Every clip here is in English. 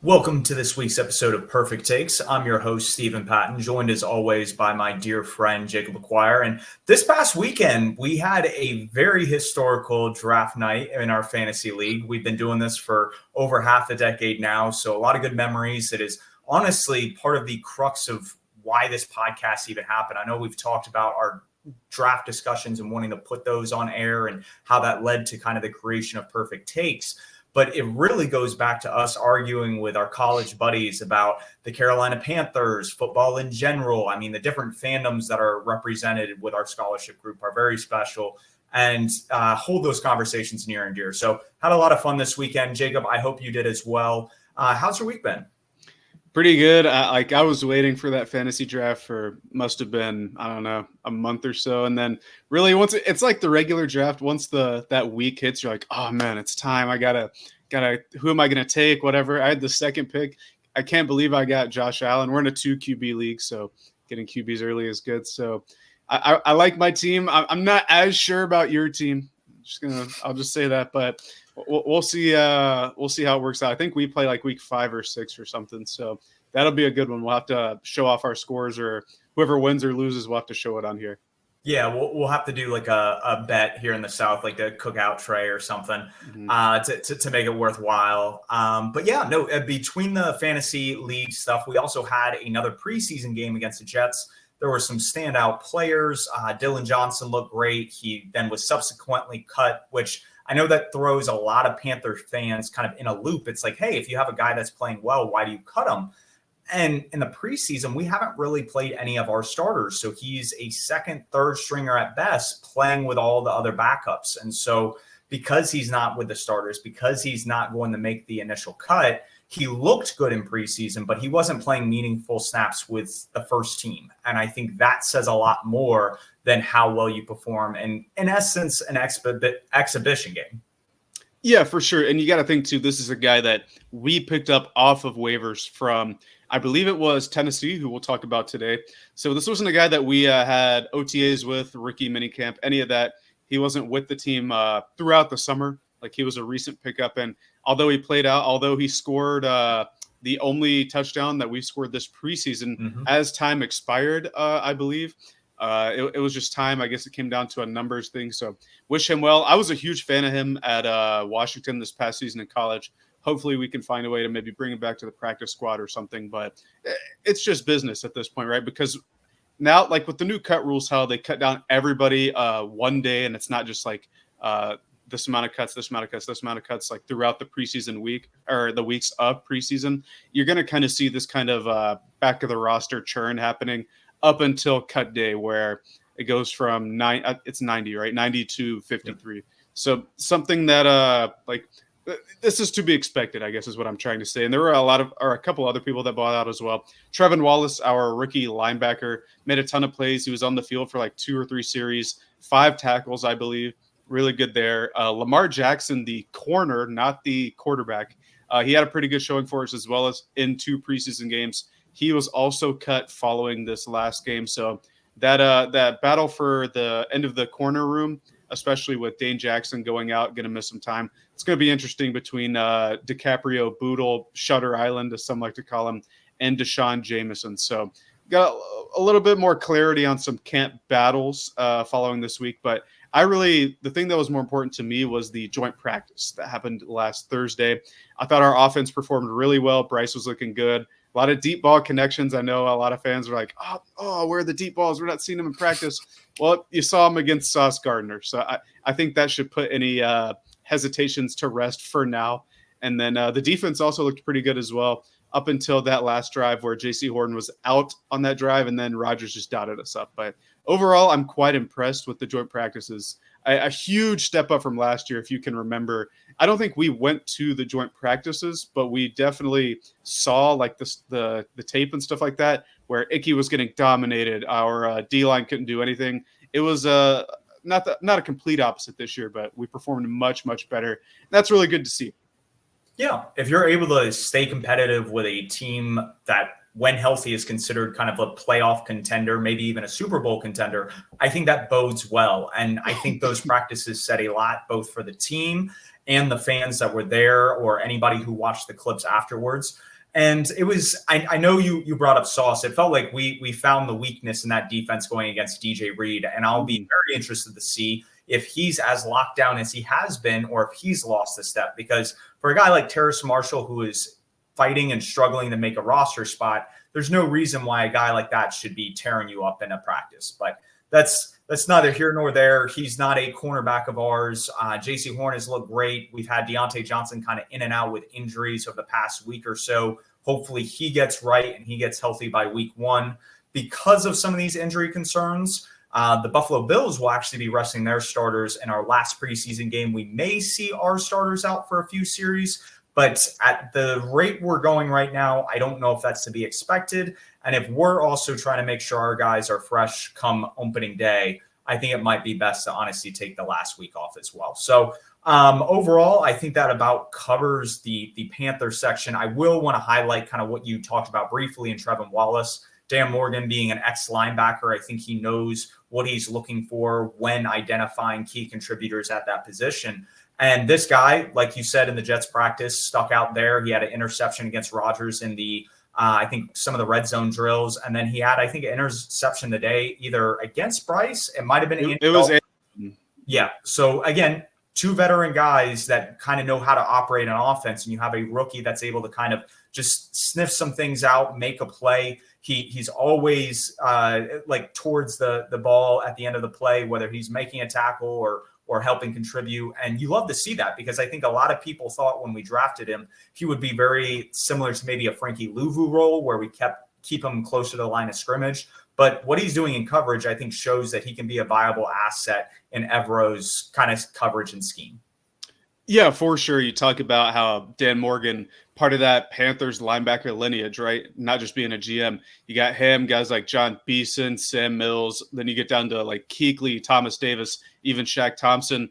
Welcome to this week's episode of Purrfect Takes. I'm your host, Stephen Patton, joined as always by my dear friend, Jacob Acquire. And this past weekend, we had a very historical draft night in our fantasy league. We've been doing this for over half a decade now, so a lot of good memories. It is honestly part of the crux of why this podcast even happened. I know we've talked about our draft discussions and wanting to put those on air and how that led to kind of the creation of Purrfect Takes. But it really goes back to us arguing with our college buddies about the Carolina Panthers, football in general. I mean, the different fandoms that are represented with our scholarship group are very special, and hold those conversations near and dear. So had a lot of fun this weekend. Jacob, I hope you did as well. How's your week been? Pretty good. I was waiting for that fantasy draft for must have been, I don't know, a month or so. And then really once it's like the regular draft, once that week hits, you're like, oh man, it's time. I gotta, who am I going to take? Whatever. I had the second pick. I can't believe I got Josh Allen. We're in a 2 QB league, so getting QBs early is good. So I like my team. I'm not as sure about your team. I'll just say that, but we'll see. We'll see how it works out. I think we play like week 5 or 6 or something, so that'll be a good one. We'll have to show off our scores, or whoever wins or loses, we'll have to show it on here. Yeah, we'll have to do like a bet here in the South, like the cookout tray or something, to make it worthwhile. But yeah, no, between the fantasy league stuff, we also had another preseason game against the Jets. There were some standout players. Dylan Johnson looked great. He then was subsequently cut, which I know that throws a lot of Panther fans kind of in a loop. It's like, hey, if you have a guy that's playing well, why do you cut him? And in the preseason, we haven't really played any of our starters. So he's a second, third stringer at best, playing with all the other backups. And so because he's not with the starters, because he's not going to make the initial cut, he looked good in preseason, but he wasn't playing meaningful snaps with the first team. And I think that says a lot more than how well you perform in essence, an exhibition game. Yeah, for sure. And you got to think, too, this is a guy that we picked up off of waivers from, I believe it was Tennessee, who we'll talk about today. So this wasn't a guy that we had OTAs with, rookie minicamp, any of that. He wasn't with the team throughout the summer. Like, he was a recent pickup. And although he played out, although he scored the only touchdown that we scored this preseason as time expired, I believe. It was just time. I guess it came down to a numbers thing. So wish him well. I was a huge fan of him at Washington this past season in college. Hopefully we can find a way to maybe bring him back to the practice squad or something. But it's just business at this point, right? Because now, like with the new cut rules, how they cut down everybody one day, and it's not just like this amount of cuts, this amount of cuts, this amount of cuts, like throughout the preseason week or the weeks of preseason, you're going to kind of see this kind of back of the roster churn happening up until cut day, where it goes from it's 90, right? 90 to 53. Yep. So something that this is to be expected, I guess, is what I'm trying to say. And there were a couple other people that bought out as well. Trevin Wallace, our rookie linebacker, made a ton of plays. He was on the field for like 2 or 3 series, 5 tackles, I believe. Really good there. Lamar Jackson, the corner, not the quarterback. He had a pretty good showing for us as well as in 2 preseason games. He was also cut following this last game. So that battle for the end of the corner room, especially with Dane Jackson going out, going to miss some time. It's going to be interesting between DiCaprio, Boodle, Shutter Island, as some like to call him, and Deshaun Jameson. So got a little bit more clarity on some camp battles following this week. But the thing that was more important to me was the joint practice that happened last Thursday. I thought our offense performed really well. Bryce was looking good. A lot of deep ball connections. I know a lot of fans were like, oh, where are the deep balls? We're not seeing them in practice. Well, you saw them against Sauce Gardner. So I think that should put any hesitations to rest for now. And then the defense also looked pretty good as well up until that last drive where J.C. Horton was out on that drive, and then Rodgers just dotted us up. But overall, I'm quite impressed with the joint practices. A huge step up from last year, if you can remember. I don't think we went to the joint practices, but we definitely saw like the tape and stuff like that, where Icky was getting dominated. Our D-line couldn't do anything. It was not a complete opposite this year, but we performed much, much better. That's really good to see. Yeah, if you're able to stay competitive with a team that when healthy, is considered kind of a playoff contender, maybe even a Super Bowl contender. I think that bodes well. And I think those practices said a lot, both for the team and the fans that were there or anybody who watched the clips afterwards. And it was, I know you brought up Sauce. It felt like we found the weakness in that defense going against DJ Reed. And I'll be very interested to see if he's as locked down as he has been, or if he's lost a step. Because for a guy like Terrace Marshall, who is fighting and struggling to make a roster spot, there's no reason why a guy like that should be tearing you up in a practice. But that's neither here nor there. He's not a cornerback of ours. J.C. Horn has looked great. We've had Deontay Johnson kind of in and out with injuries over the past week or so. Hopefully he gets right and he gets healthy by week 1. Because of some of these injury concerns, the Buffalo Bills will actually be resting their starters in our last preseason game. We may see our starters out for a few series, but at the rate we're going right now, I don't know if that's to be expected. And if we're also trying to make sure our guys are fresh come opening day, I think it might be best to honestly take the last week off as well. So overall, I think that about covers the Panther section. I will want to highlight kind of what you talked about briefly in Trevin Wallace. Dan Morgan being an ex-linebacker, I think he knows what he's looking for when identifying key contributors at that position. And this guy, like you said in the Jets practice, stuck out there. He had an interception against Rodgers in the I think some of the red zone drills. And then he had, I think, an interception today, either against Bryce. It might have been. It was. Yeah. So, again, 2 veteran guys that kind of know how to operate an offense. And you have a rookie that's able to kind of just sniff some things out, make a play. He's always like towards the ball at the end of the play, whether he's making a tackle or helping contribute. And you love to see that, because I think a lot of people thought when we drafted him, he would be very similar to maybe a Frankie Louvu role where we keep him closer to the line of scrimmage. But what he's doing in coverage, I think, shows that he can be a viable asset in Evro's kind of coverage and scheme. Yeah, for sure. You talk about how Dan Morgan, part of that Panthers linebacker lineage, right? Not just being a GM. You got him, guys like John Beeson, Sam Mills. Then you get down to like Kuechly, Thomas Davis, even Shaq Thompson.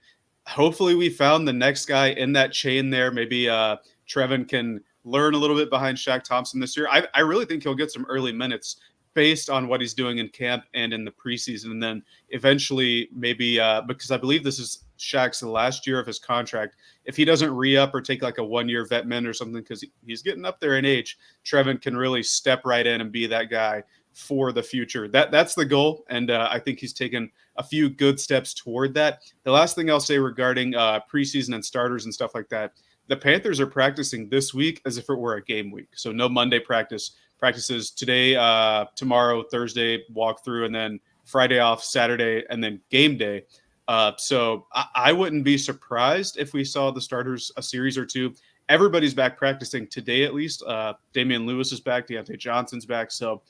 Hopefully we found the next guy in that chain there. Maybe Trevin can learn a little bit behind Shaq Thompson this year. I really think he'll get some early minutes based on what he's doing in camp and in the preseason. And then eventually maybe because I believe this is Shaq's the last year of his contract. If he doesn't re-up or take like a 1-year vet min or something, because he's getting up there in age, Trevin can really step right in and be that guy for the future. That's the goal. And I think he's taken a few good steps toward that. The last thing I'll say regarding preseason and starters and stuff like that, the Panthers are practicing this week as if it were a game week. So no Monday practices today, tomorrow, Thursday, walkthrough, and then Friday off, Saturday, and then game day. So I wouldn't be surprised if we saw the starters a series or two. Everybody's back practicing today, at least. Damian Lewis is back. Deontay Johnson's back. So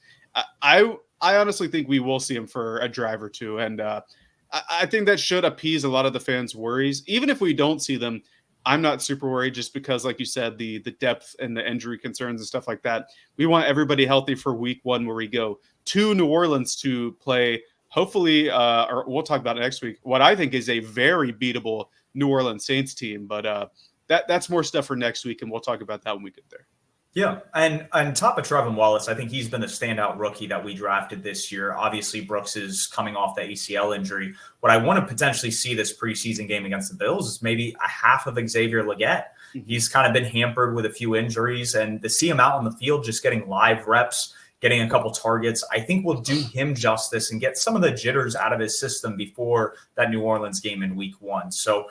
I honestly think we will see him for a drive or two. And I think that should appease a lot of the fans' worries. Even if we don't see them, I'm not super worried, just because, like you said, the depth and the injury concerns and stuff like that. We want everybody healthy for week 1, where we go to New Orleans to play, hopefully, or we'll talk about it next week, what I think is a very beatable New Orleans Saints team. But that's more stuff for next week, and we'll talk about that when we get there. Yeah, and on top of Trevin Wallace, I think he's been the standout rookie that we drafted this year. Obviously, Brooks is coming off the ACL injury. What I want to potentially see this preseason game against the Bills is maybe a half of Xavier Legette. He's kind of been hampered with a few injuries, and to see him out on the field just getting live reps, getting a couple targets, I think will do him justice and get some of the jitters out of his system before that New Orleans game in week 1. So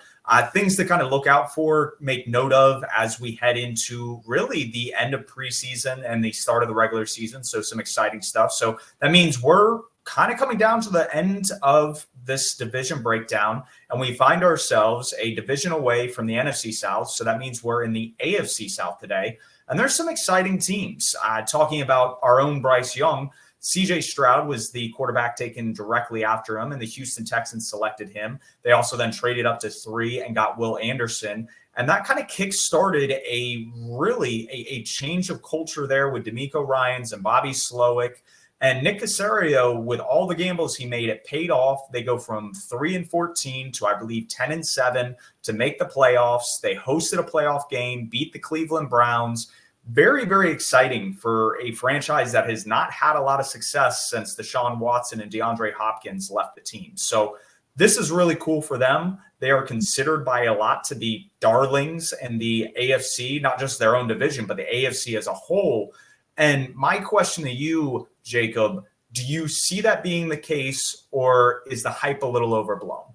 things to kind of look out for, make note of as we head into really the end of preseason and the start of the regular season. So some exciting stuff. So that means we're kind of coming down to the end of this division breakdown, and we find ourselves a division away from the NFC South. So that means we're in the AFC South today. And there's some exciting teams. Talking about our own Bryce Young, CJ Stroud was the quarterback taken directly after him, and the Houston Texans selected him. They also then traded up to 3 and got Will Anderson. And that kind of kick-started a change of culture there with D'Amico Ryans and Bobby Slowick. And Nick Caserio, with all the gambles he made, it paid off. They go from 3-14 to, I believe, 10-7 to make the playoffs. They hosted a playoff game, beat the Cleveland Browns, very, very exciting for a franchise that has not had a lot of success since Deshaun Watson and DeAndre Hopkins left the team. So this is really cool for them. They are considered by a lot to be darlings in the AFC, not just their own division, but the AFC as a whole. And my question to you, Jacob, do you see that being the case, or is the hype a little overblown?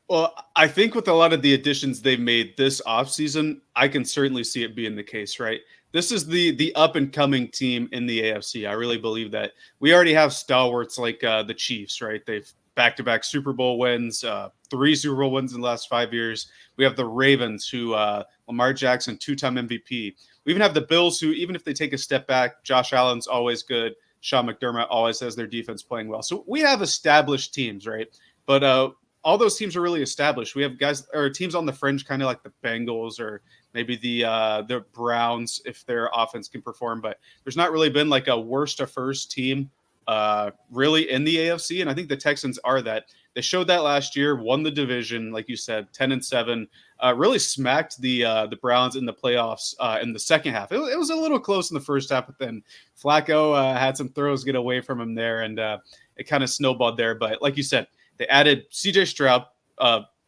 Well, I think with a lot of the additions they've made this offseason, I can certainly see it being the case, right? This is the up-and-coming team in the AFC. I really believe that. We already have stalwarts like the Chiefs, right? They've back-to-back Super Bowl wins, 3 Super Bowl wins in the last 5 years. We have the Ravens, who Lamar Jackson, 2-time MVP. We even have the Bills, who even if they take a step back, Josh Allen's always good. Sean McDermott always has their defense playing well. So we have established teams, right? But all those teams are really established. We have guys or teams on the fringe, kind of like the Bengals or maybe the Browns, if their offense can perform. But there's not really been like a worst to first team really in the AFC. And I think the Texans are that. They showed that last year, won the division, like you said, 10-7, really smacked the Browns in the playoffs in the second half. It was a little close in the first half, but then Flacco had some throws get away from him there, and it kind of snowballed there. But like you said, they added C.J. Stroud,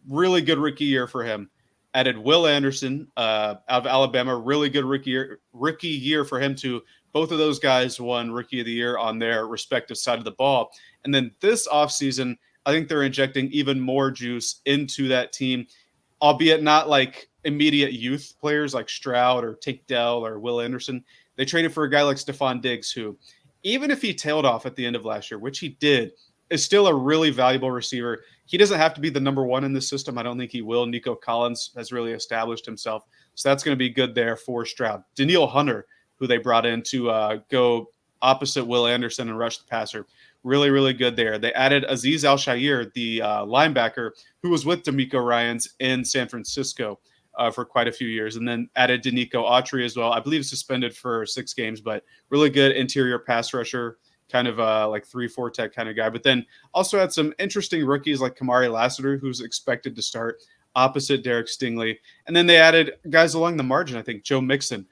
really good rookie year for him. Added Will Anderson out of Alabama, really good rookie year for him too. Both of those guys won Rookie of the Year on their respective side of the ball. And then this offseason, I think they're injecting even more juice into that team, albeit not like immediate youth players like Stroud or Tank Dell or Will Anderson. They traded for a guy like Stephon Diggs, who, even if he tailed off at the end of last year, which he did, is still a really valuable receiver. He doesn't have to be the number one in the system. I don't think he will. Nico Collins has really established himself. So that's going to be good there for Stroud. Danielle Hunter, who they brought in to go opposite Will Anderson and rush the passer. Really, really good there. They added Azeez Al-Shaair, the linebacker, who was with D'Amico Ryans in San Francisco for quite a few years, and then added Danico Autry as well. I believe suspended for 6 games, but really good interior pass rusher, kind of like 3-4 tech kind of guy. But then also had some interesting rookies like Kamari Lassiter, who's expected to start opposite Derek Stingley. And then they added guys along the margin, I think, Joe Mixon.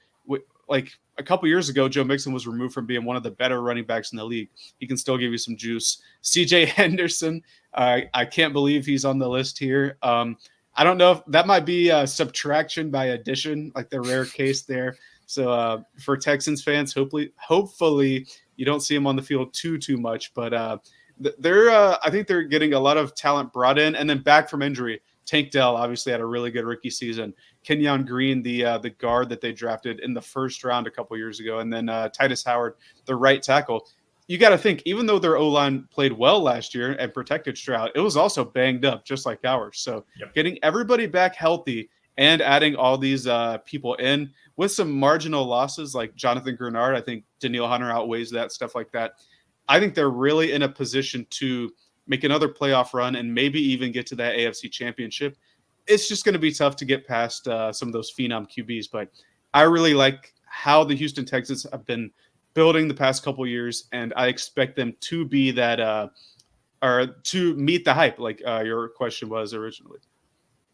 Like a couple years ago, Joe Mixon was removed from being one of the better running backs in the league. He can still give you some juice. CJ Henderson, I can't believe he's on the list here. I don't know if that might be a subtraction by addition, like the rare case there. So for Texans fans, hopefully you don't see him on the field too much. But I think they're getting a lot of talent brought in and then back from injury. Tank Dell obviously had a really good rookie season. Kenyon Green, the guard that they drafted in the first round a couple years ago, and then Titus Howard, the right tackle. You got to think, even though their O-line played well last year and protected Stroud, it was also banged up just like ours. So Getting everybody back healthy and adding all these people in with some marginal losses like Jonathan Grenard, I think Danielle Hunter outweighs that, stuff like that. I think they're really in a position to make another playoff run and maybe even get to that AFC Championship. It's just going to be tough to get past some of those phenom QBs, but I really like how the Houston Texans have been building the past couple years, and I expect them to be that or to meet the hype, like your question was originally.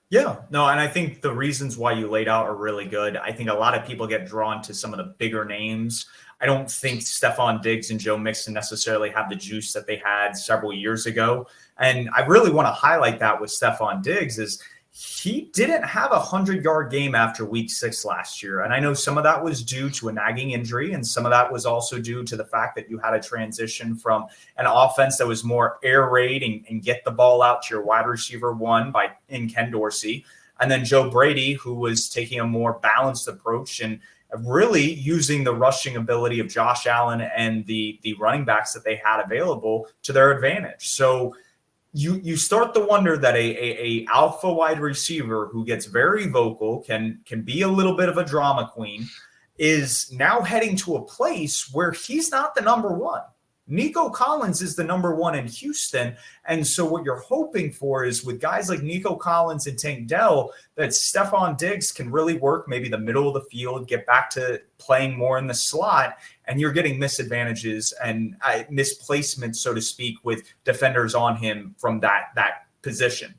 Yeah, no, and I think the reasons why you laid out are really good. I think a lot of people get drawn to some of the bigger names. I don't think Stephon Diggs and Joe Mixon necessarily have the juice that they had several years ago. And I really want to highlight that with Stephon Diggs is he didn't have a 100-yard game after week 6 last year. And I know some of that was due to a nagging injury, and some of that was also due to the fact that you had a transition from an offense that was more air raid and get the ball out to your wide receiver one in Ken Dorsey. And then Joe Brady, who was taking a more balanced approach and really using the rushing ability of Josh Allen and the running backs that they had available to their advantage. So you start to wonder that a alpha wide receiver who gets very vocal, can be a little bit of a drama queen, is now heading to a place where he's not the number one. Nico Collins is the number one in Houston. And so what you're hoping for is with guys like Nico Collins and Tank Dell, that Stephon Diggs can really work maybe the middle of the field, get back to playing more in the slot, and you're getting misadvantages and misplacements, so to speak, with defenders on him from that position.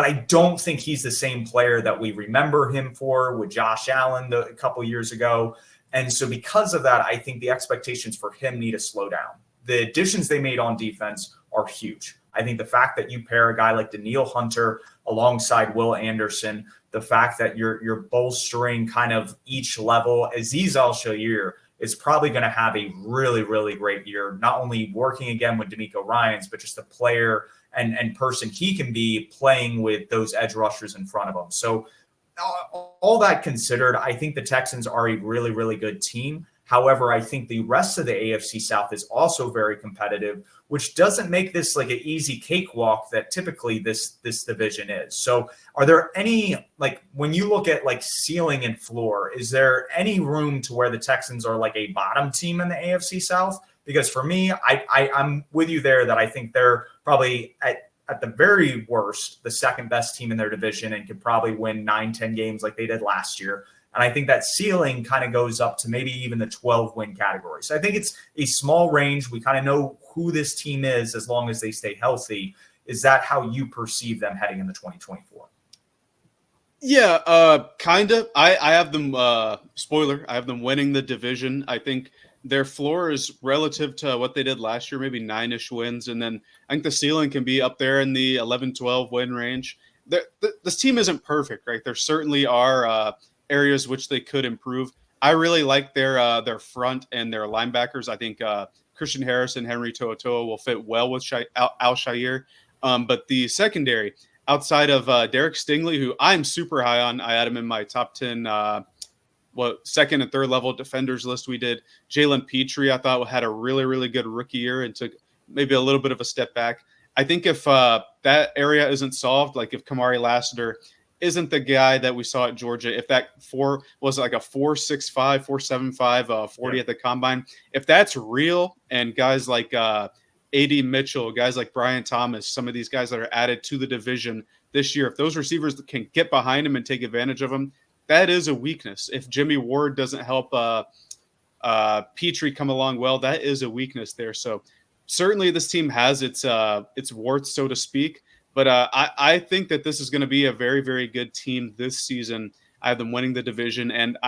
but I don't think he's the same player that we remember him for with Josh Allen a couple years ago. And so because of that, I think the expectations for him need to slow down. The additions they made on defense are huge. I think the fact that you pair a guy like Danielle Hunter alongside Will Anderson, the fact that you're bolstering kind of each level, Azeez Al-Shaair is probably going to have a really, really great year, not only working again with D'Amico Ryans, but just the player and person he can be playing with those edge rushers in front of him. So all that considered, I think the Texans are a really, really good team. However, I think the rest of the AFC South is also very competitive, which doesn't make this like an easy cakewalk that typically this division is. So are there any, like when you look at like ceiling and floor, is there any room to where the Texans are like a bottom team in the AFC South? Because for me, I'm with you there that I think they're probably at the very worst, the second best team in their division and could probably win 9-10 games like they did last year. And I think that ceiling kind of goes up to maybe even the 12-win category. So I think it's a small range. We kind of know who this team is as long as they stay healthy. Is that how you perceive them heading into 2024? Yeah, kind of. I have them, spoiler, I have them winning the division. I think their floor is relative to what they did last year, maybe 9-ish wins. And then I think the ceiling can be up there in the 11-12 win range. This team isn't perfect, right? There certainly are areas which they could improve. I really like their front and their linebackers. I think Christian Harris and Henry To'oTo'o will fit well with Al-Shaair. But the secondary, outside of Derek Stingley, who I'm super high on, I had him in my top 10 second and third level defenders list we did. Jalen Petrie, I thought, had a really, really good rookie year and took maybe a little bit of a step back. I think if that area isn't solved, like if Kamari Lassiter isn't the guy that we saw at Georgia, if that was like a 4.65, 4.75, 40 at the combine, if that's real, and guys like A.D. Mitchell, guys like Brian Thomas, some of these guys that are added to the division this year, if those receivers can get behind him and take advantage of him, that is a weakness. If Jimmy Ward doesn't help Petrie come along well, that is a weakness there. So certainly this team has its warts, so to speak. But I think that this is going to be a very, very good team this season. I have them winning the division. And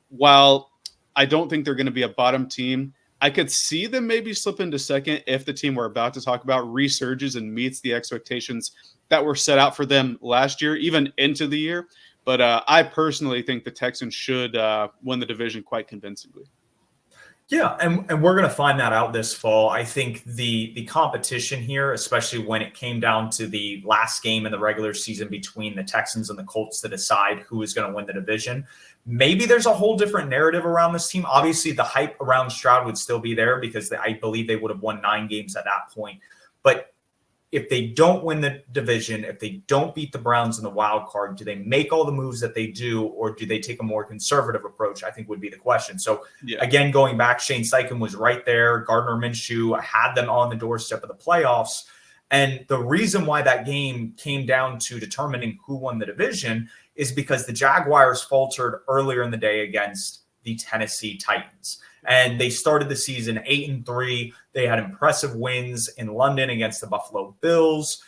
while I don't think they're going to be a bottom team, I could see them maybe slip into second if the team we're about to talk about resurges and meets the expectations that were set out for them last year, even into the year. But I personally think the Texans should win the division quite convincingly. Yeah, and we're going to find that out this fall. I think the competition here, especially when it came down to the last game in the regular season between the Texans and the Colts to decide who is going to win the division, maybe there's a whole different narrative around this team. Obviously, the hype around Stroud would still be there because I believe they would have won 9 games at that point. But if they don't win the division, if they don't beat the Browns in the wild card, do they make all the moves that they do, or do they take a more conservative approach? I think would be the question. So Again, going back, Shane Steichen was right there. Gardner Minshew had them on the doorstep of the playoffs. And the reason why that game came down to determining who won the division is because the Jaguars faltered earlier in the day against the Tennessee Titans. And they started the season 8-3. They had impressive wins in London against the Buffalo Bills.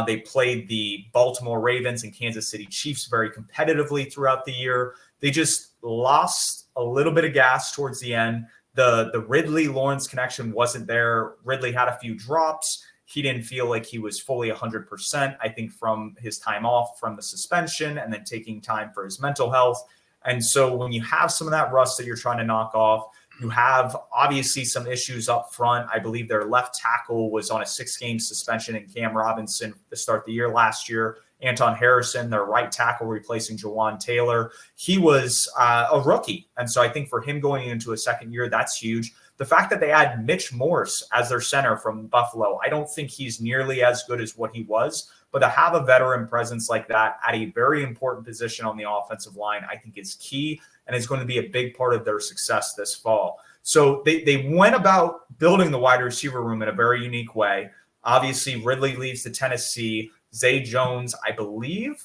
They played the Baltimore Ravens and Kansas City Chiefs very competitively throughout the year. They just lost a little bit of gas towards the end. The Ridley-Lawrence connection wasn't there. Ridley had a few drops. He didn't feel like he was fully 100%, I think, from his time off from the suspension and then taking time for his mental health. And so when you have some of that rust that you're trying to knock off, you have obviously some issues up front. I believe their left tackle was on a 6-game suspension in Cam Robinson to start the year last year. Anton Harrison, their right tackle, replacing Jawan Taylor. He was a rookie. And so I think for him going into a second year, that's huge. The fact that they had Mitch Morse as their center from Buffalo, I don't think he's nearly as good as what he was. But to have a veteran presence like that at a very important position on the offensive line, I think is key and is going to be a big part of their success this fall. So they went about building the wide receiver room in a very unique way. Obviously, Ridley leaves to Tennessee. Zay Jones, I believe.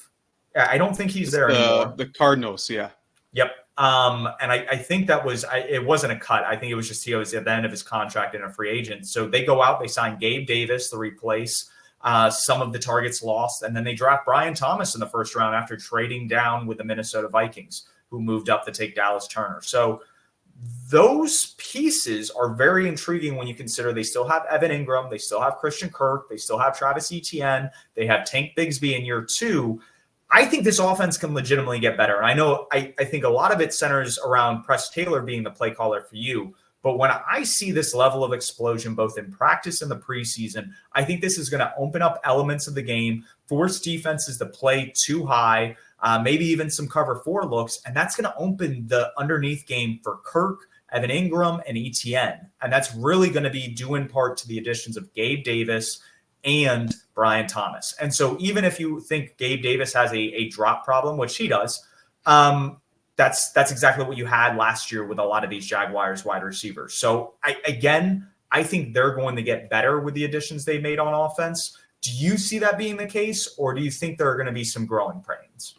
I don't think he's there anymore. The Cardinals, yeah. Yep. And I think that it wasn't a cut. I think it was just he was at the end of his contract and a free agent. So they go out, they sign Gabe Davis to replace some of the targets lost. And then they draft Brian Thomas in the first round after trading down with the Minnesota Vikings, who moved up to take Dallas Turner. So those pieces are very intriguing when you consider they still have Evan Ingram, they still have Christian Kirk, they still have Travis Etienne, they have Tank Bigsby in year 2. I think this offense can legitimately get better. And I know I think a lot of it centers around Press Taylor being the play caller for you. But when I see this level of explosion, both in practice and the preseason, I think this is going to open up elements of the game, force defenses to play too high, maybe even some cover 4 looks. And that's going to open the underneath game for Kirk, Evan Ingram, and Etienne. And that's really going to be due in part to the additions of Gabe Davis and Brian Thomas. And so even if you think Gabe Davis has a drop problem, which he does, that's exactly what you had last year with a lot of these Jaguars wide receivers. So I think they're going to get better with the additions they made on offense. Do you see that being the case, or do you think there are going to be some growing pains?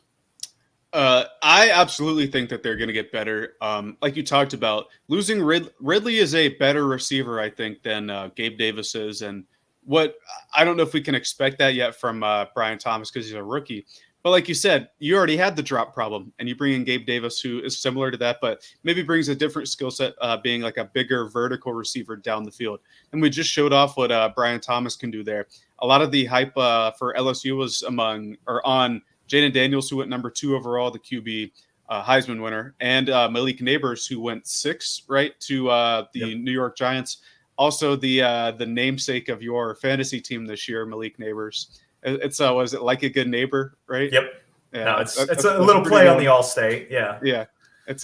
I absolutely think that they're going to get better. Like you talked about, losing Ridley is a better receiver, I think, than Gabe Davis is. And I don't know if we can expect that yet from Brian Thomas because he's a rookie. But like you said, you already had the drop problem, and you bring in Gabe Davis, who is similar to that, but maybe brings a different skill set, being like a bigger vertical receiver down the field. And we just showed off what Brian Thomas can do there. A lot of the hype for LSU was on Jaden Daniels, who went number 2 overall, the QB Heisman winner, and Malik Neighbors, who went 6, right, to the New York Giants. Also, the namesake of your fantasy team this year, Malik Neighbors. It's was it Like a Good Neighbor, right? Yep. Yeah, no, it's a little play on the Allstate. Yeah. Yeah. It's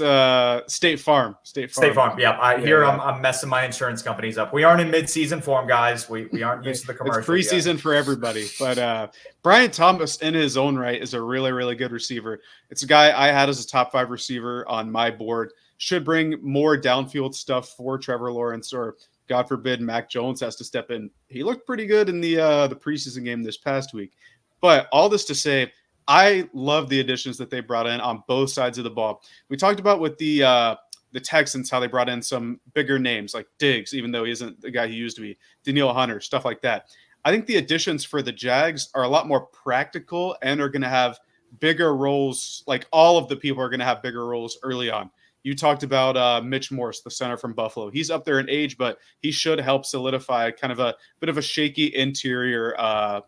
State Farm. State Farm. Yeah. I'm messing my insurance companies up. We aren't in mid-season form, guys. We aren't used to the commercial. It's preseason for everybody. But Brian Thomas, in his own right, is a really, really good receiver. It's a guy I had as a top 5 receiver on my board. Should bring more downfield stuff for Trevor Lawrence, or God forbid Mac Jones has to step in. He looked pretty good in the preseason game this past week. But all this to say, I love the additions that they brought in on both sides of the ball. We talked about with the Texans how they brought in some bigger names like Diggs, even though he isn't the guy he used to be, Danielle Hunter, stuff like that. I think the additions for the Jags are a lot more practical and are going to have bigger roles. Like all of the people are going to have bigger roles early on. You talked about Mitch Morse, the center from Buffalo. He's up there in age, but he should help solidify kind of a bit of a shaky interior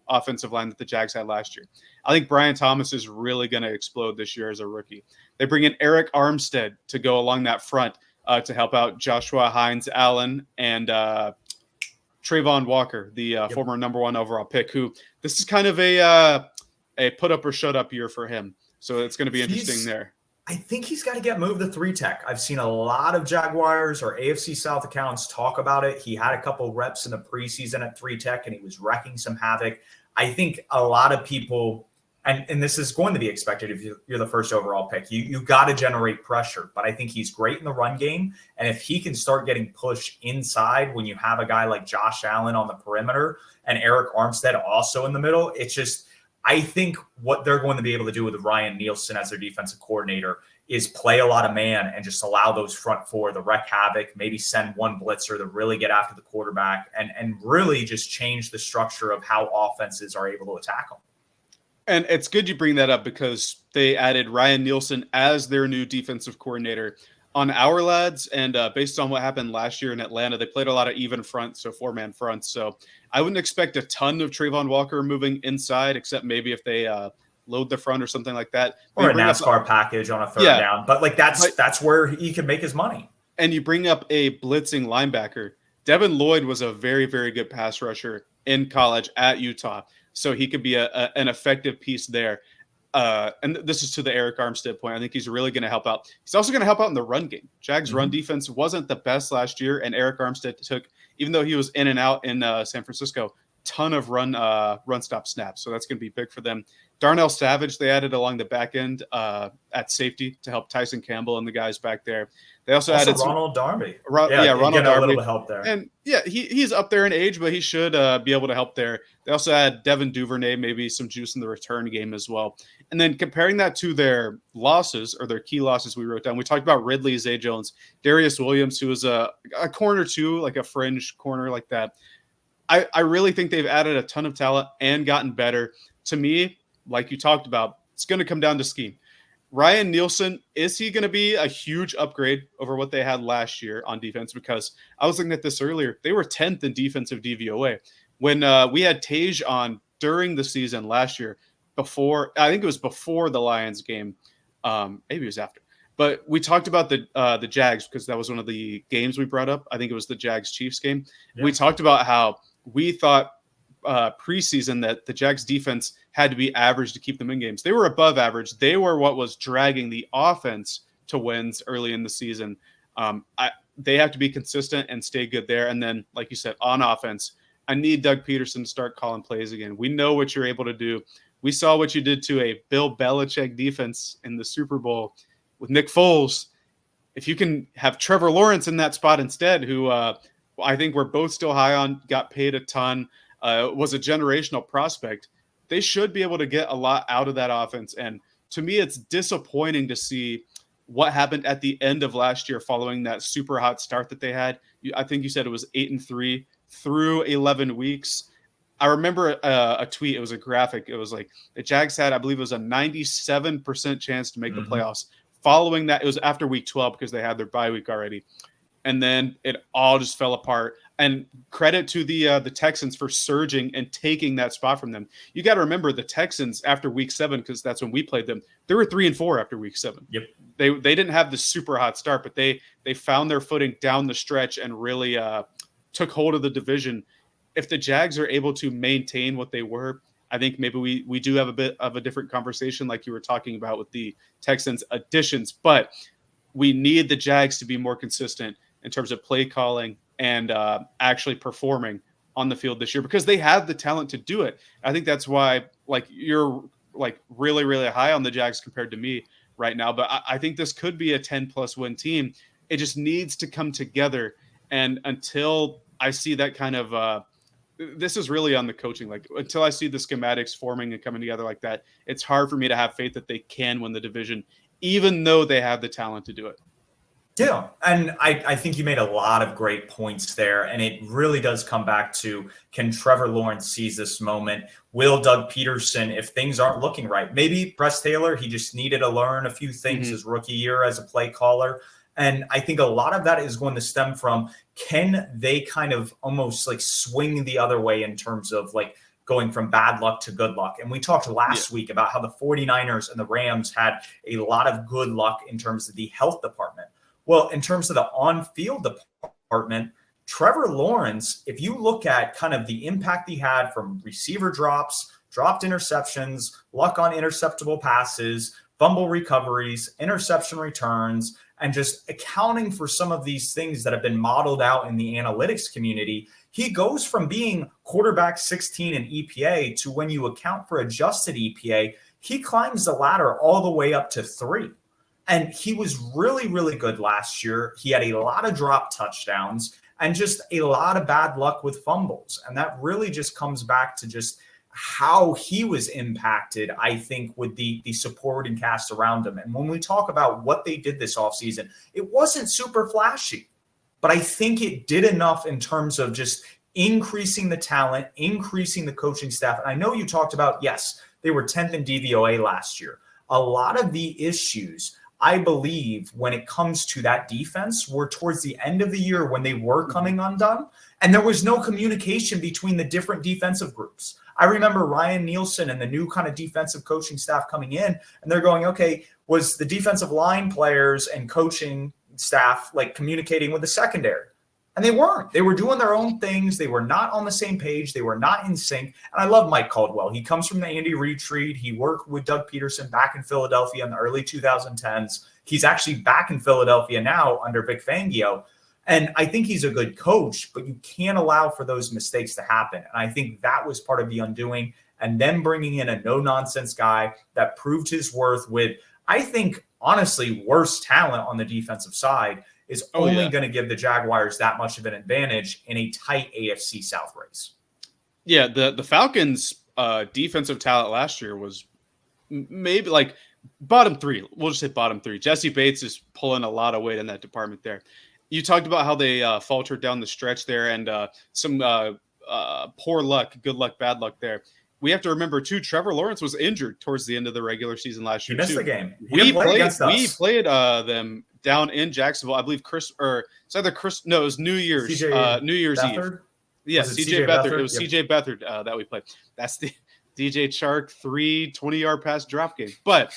offensive line that the Jags had last year. I think Brian Thomas is really going to explode this year as a rookie. They bring in Eric Armstead to go along that front to help out Joshua Hines-Allen and Trayvon Walker, the former number 1 overall pick, who this is kind of a put up or shut up year for him. So it's going to be interesting there. I think he's got to get moved to 3-tech. I've seen a lot of Jaguars or AFC South accounts talk about it. He had a couple reps in the preseason at 3-tech, and he was wrecking some havoc. I think a lot of people, and this is going to be expected if you're the first overall pick, you got to generate pressure. But I think he's great in the run game. And if he can start getting pushed inside when you have a guy like Josh Allen on the perimeter and Eric Armstead also in the middle, it's just – I think what they're going to be able to do with Ryan Nielsen as their defensive coordinator is play a lot of man and just allow those front 4 to wreak havoc, maybe send one blitzer to really get after the quarterback and really just change the structure of how offenses are able to attack them. And it's good you bring that up because they added Ryan Nielsen as their new defensive coordinator on our lads. And based on what happened last year in Atlanta, they played a lot of even front, so 4-man fronts. So I wouldn't expect a ton of Trayvon Walker moving inside, except maybe if they load the front or something like that. Or a NASCAR package on a third down. But like that's where he can make his money. And you bring up a blitzing linebacker. Devin Lloyd was a very, very good pass rusher in college at Utah. So he could be an effective piece there. And this is to the Eric Armstead point. I think he's really going to help out. He's also going to help out in the run game. Jags' run defense wasn't the best last year, and Eric Armstead took, even though he was in and out in San Francisco, ton of run stop snaps. So that's going to be big for them. Darnell Savage, they added along the back end at safety to help Tyson Campbell and the guys back there. They also added Ronald Darby. Ronald Darby. A little help there. And he's up there in age, but he should be able to help there. They also had Devin Duvernay, maybe some juice in the return game as well. And then comparing that to their losses or their key losses we wrote down, we talked about Ridley, Zay Jones, Darius Williams, who was a corner too, like a fringe corner like that. I really think they've added a ton of talent and gotten better. To me, like you talked about, it's going to come down to scheme. Ryan Nielsen, is he going to be a huge upgrade over what they had last year on defense? Because I was looking at this earlier. They were 10th in defensive DVOA. When we had Tage on during the season last year, I think it was before the Lions game. Maybe it was after. But we talked about the Jags because that was one of the games we brought up. I think it was the Jags-Chiefs game. Yeah. We talked about how we thought preseason that the Jags defense had to be average to keep them in games. They were above average. They were what was dragging the offense to wins early in the season. They have to be consistent and stay good there. And then, like you said, on offense, I need Doug Peterson to start calling plays again. We know what you're able to do. We saw what you did to a Bill Belichick defense in the Super Bowl with Nick Foles. If you can have Trevor Lawrence in that spot instead, who I think we're both still high on, got paid a ton, was a generational prospect, they should be able to get a lot out of that offense. And to me, it's disappointing to see what happened at the end of last year following that super hot start that they had. I think you said it was 8-3 through 11 weeks. I remember a tweet. It was a graphic. It was like the Jags had, I believe it was a 97% chance to make the playoffs. Following that, it was after week 12 because they had their bye week already. And then it all just fell apart. And credit to the Texans for surging and taking that spot from them. You got to remember the Texans after week 7, because that's when we played them. They were 3-4 after week 7. Yep. They didn't have the super hot start, but they found their footing down the stretch and really took hold of the division. If the Jags are able to maintain what they were, I think maybe we do have a bit of a different conversation like you were talking about with the Texans additions. But we need the Jags to be more consistent in terms of play calling and actually performing on the field this year, because they have the talent to do it. I think that's why, like, you're like really, really high on the Jags compared to me right now. But I think this could be a 10+ win team. It just needs to come together. And until I see that kind of this is really on the coaching. Like, until I see the schematics forming and coming together like that, it's hard for me to have faith that they can win the division, even though they have the talent to do it. Yeah, and I think you made a lot of great points there, and it really does come back to, can Trevor Lawrence seize this moment? Will Doug Peterson, if things aren't looking right? Maybe Press Taylor, he just needed to learn a few things his rookie year as a play caller. And I think a lot of that is going to stem from, can they kind of almost like swing the other way in terms of like going from bad luck to good luck? And we talked last week about how the 49ers and the Rams had a lot of good luck in terms of the health department. Well, in terms of the on-field department, Trevor Lawrence, if you look at kind of the impact he had from receiver drops, dropped interceptions, luck on interceptable passes, fumble recoveries, interception returns, and just accounting for some of these things that have been modeled out in the analytics community, he goes from being quarterback 16 in EPA to, when you account for adjusted EPA, he climbs the ladder all the way up to 3. And he was really, really good last year. He had a lot of drop touchdowns and just a lot of bad luck with fumbles. And that really just comes back to just how he was impacted, I think, with the supporting cast around him. And when we talk about what they did this offseason, it wasn't super flashy, but I think it did enough in terms of just increasing the talent, increasing the coaching staff. And I know you talked about, yes, they were 10th in DVOA last year. A lot of the issues, I believe, when it comes to that defense, were towards the end of the year when they were coming undone, and there was no communication between the different defensive groups. I remember Ryan Nielsen and the new kind of defensive coaching staff coming in, and they're going, okay, was the defensive line players and coaching staff like communicating with the secondary? And they weren't. They were doing their own things. They were not on the same page. They were not in sync. And I love Mike Caldwell. He comes from the Andy Reid tree. He worked with Doug Peterson back in Philadelphia in the early 2010s. He's actually back in Philadelphia now under Vic Fangio. And I think he's a good coach, but you can't allow for those mistakes to happen. And I think that was part of the undoing. And then bringing in a no-nonsense guy that proved his worth with, I think, honestly, worse talent on the defensive side is only going to give the Jaguars that much of an advantage in a tight AFC South race. Yeah, the Falcons' defensive talent last year was maybe like bottom 3. We'll just say bottom 3. Jesse Bates is pulling a lot of weight in that department there. You talked about how they faltered down the stretch there, and some poor luck, good luck, bad luck there. We have to remember too, Trevor Lawrence was injured towards the end of the regular season last year. He missed too. the game. We played them down in Jacksonville. I believe it was New Year's Beathard? Eve. Yeah, CJ Beathard. It was CJ Beathard that we played. That's the DJ Chark 20-yard pass drop game. But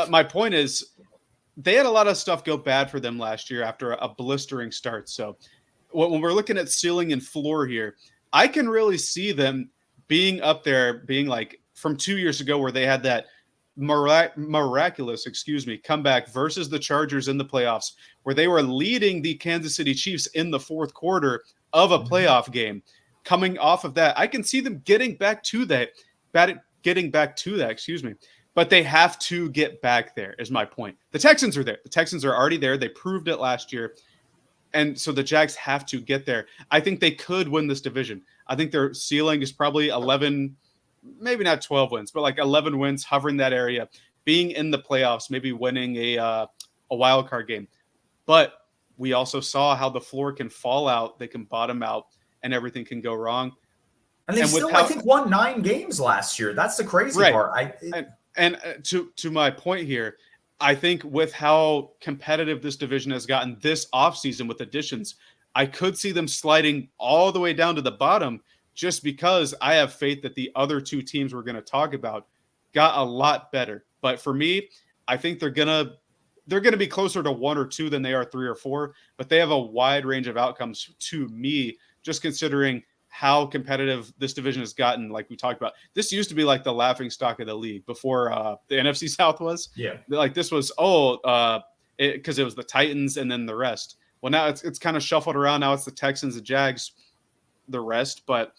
my point is, they had a lot of stuff go bad for them last year after a blistering start. So when we're looking at ceiling and floor here, I can really see them being up there, being like from 2 years ago where they had that miraculous comeback versus the Chargers in the playoffs, where they were leading the Kansas City Chiefs in the fourth quarter of a playoff game. Coming off of that, I can see them getting back to that. But they have to get back there, is my point. The Texans are there. The Texans are already there. They proved it last year. And so the Jags have to get there. I think they could win this division. I think their ceiling is probably 11, maybe not 12 wins, but like 11 wins, hovering that area, being in the playoffs, maybe winning a wild card game. But we also saw how the floor can fall out. They can bottom out and everything can go wrong. And they I think, won 9 games last year. That's the crazy part. And to my point here, I think with how competitive this division has gotten this offseason with additions, I could see them sliding all the way down to the bottom just because I have faith that the other 2 teams we're going to talk about got a lot better. But for me, I think they're going to be closer to 1 or 2 than they are 3 or 4, but they have a wide range of outcomes to me, just considering how competitive this division has gotten. Like we talked about, this used to be like the laughing stock of the league before the NFC South was. Yeah. Like this was, because it was the Titans and then the rest. Well, now it's kind of shuffled around. Now it's the Texans, the Jags, the rest. But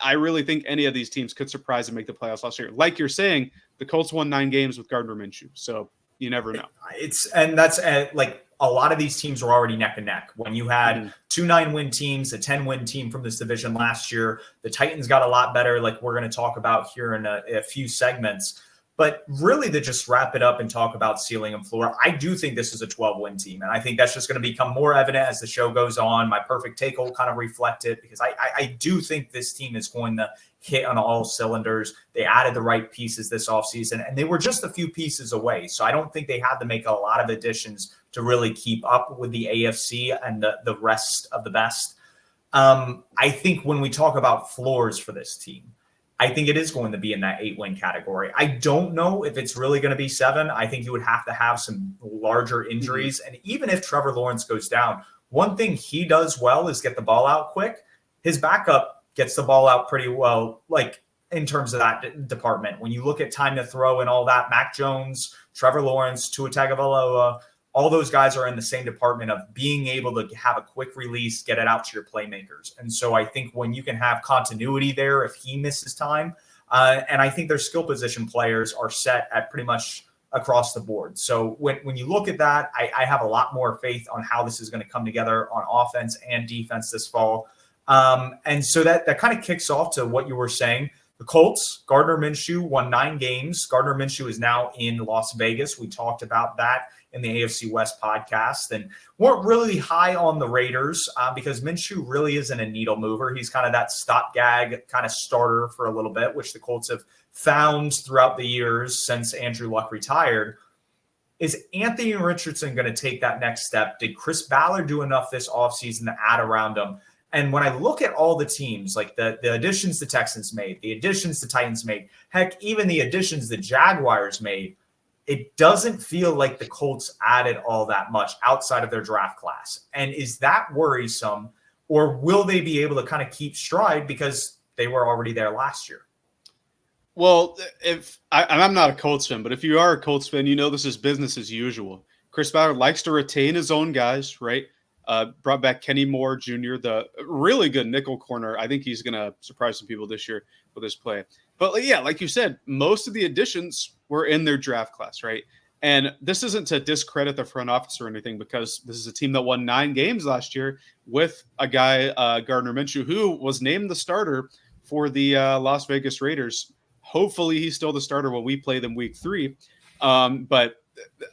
I really think any of these teams could surprise and make the playoffs last year. Like you're saying, the Colts won 9 games with Gardner Minshew. So you never know. That's like a lot of these teams were already neck and neck. When you had 2 9-win teams, a 10-win team from this division last year, the Titans got a lot better, like we're going to talk about here in a few segments. But really, to just wrap it up and talk about ceiling and floor, I do think this is a 12-win team. And I think that's just going to become more evident as the show goes on. My Purrfect Take will kind of reflect it, because I do think this team is going to hit on all cylinders. They added the right pieces this offseason, and they were just a few pieces away. So I don't think they had to make a lot of additions to really keep up with the AFC and the rest of the best. I think when we talk about floors for this team, I think it is going to be in that 8-win category. I don't know if it's really going to be 7. I think you would have to have some larger injuries. And even if Trevor Lawrence goes down, one thing he does well is get the ball out quick. His backup gets the ball out pretty well, like in terms of that department. When you look at time to throw and all that, Mac Jones, Trevor Lawrence, Tua Tagovailoa, all those guys are in the same department of being able to have a quick release, get it out to your playmakers. And so I think when you can have continuity there, if he misses time, and I think their skill position players are set at pretty much across the board. So when you look at that, I have a lot more faith on how this is going to come together on offense and defense this fall. And so that kind of kicks off to what you were saying. The Colts, Gardner Minshew won 9 games. Gardner Minshew is now in Las Vegas. We talked about that in the AFC West podcast, and weren't really high on the Raiders because Minshew really isn't a needle mover. He's kind of that stopgag kind of starter for a little bit, which the Colts have found throughout the years since Andrew Luck retired. Is Anthony Richardson going to take that next step? Did Chris Ballard do enough this offseason to add around him? And when I look at all the teams, like the additions the Texans made, the additions the Titans made, heck, even the additions the Jaguars made, it doesn't feel like the Colts added all that much outside of their draft class. And is that worrisome, or will they be able to kind of keep stride because they were already there last year? Well, and I'm not a Colts fan, but if you are a Colts fan, you know this is business as usual. Chris Ballard likes to retain his own guys, right? Brought back Kenny Moore Jr., the really good nickel corner. I think he's going to surprise some people this year with his play. But yeah, like you said, most of the additions were in their draft class, right? And this isn't to discredit the front office or anything, because this is a team that won 9 games last year with a guy, Gardner Minshew, who was named the starter for the Las Vegas Raiders. Hopefully he's still the starter when we play them week 3. But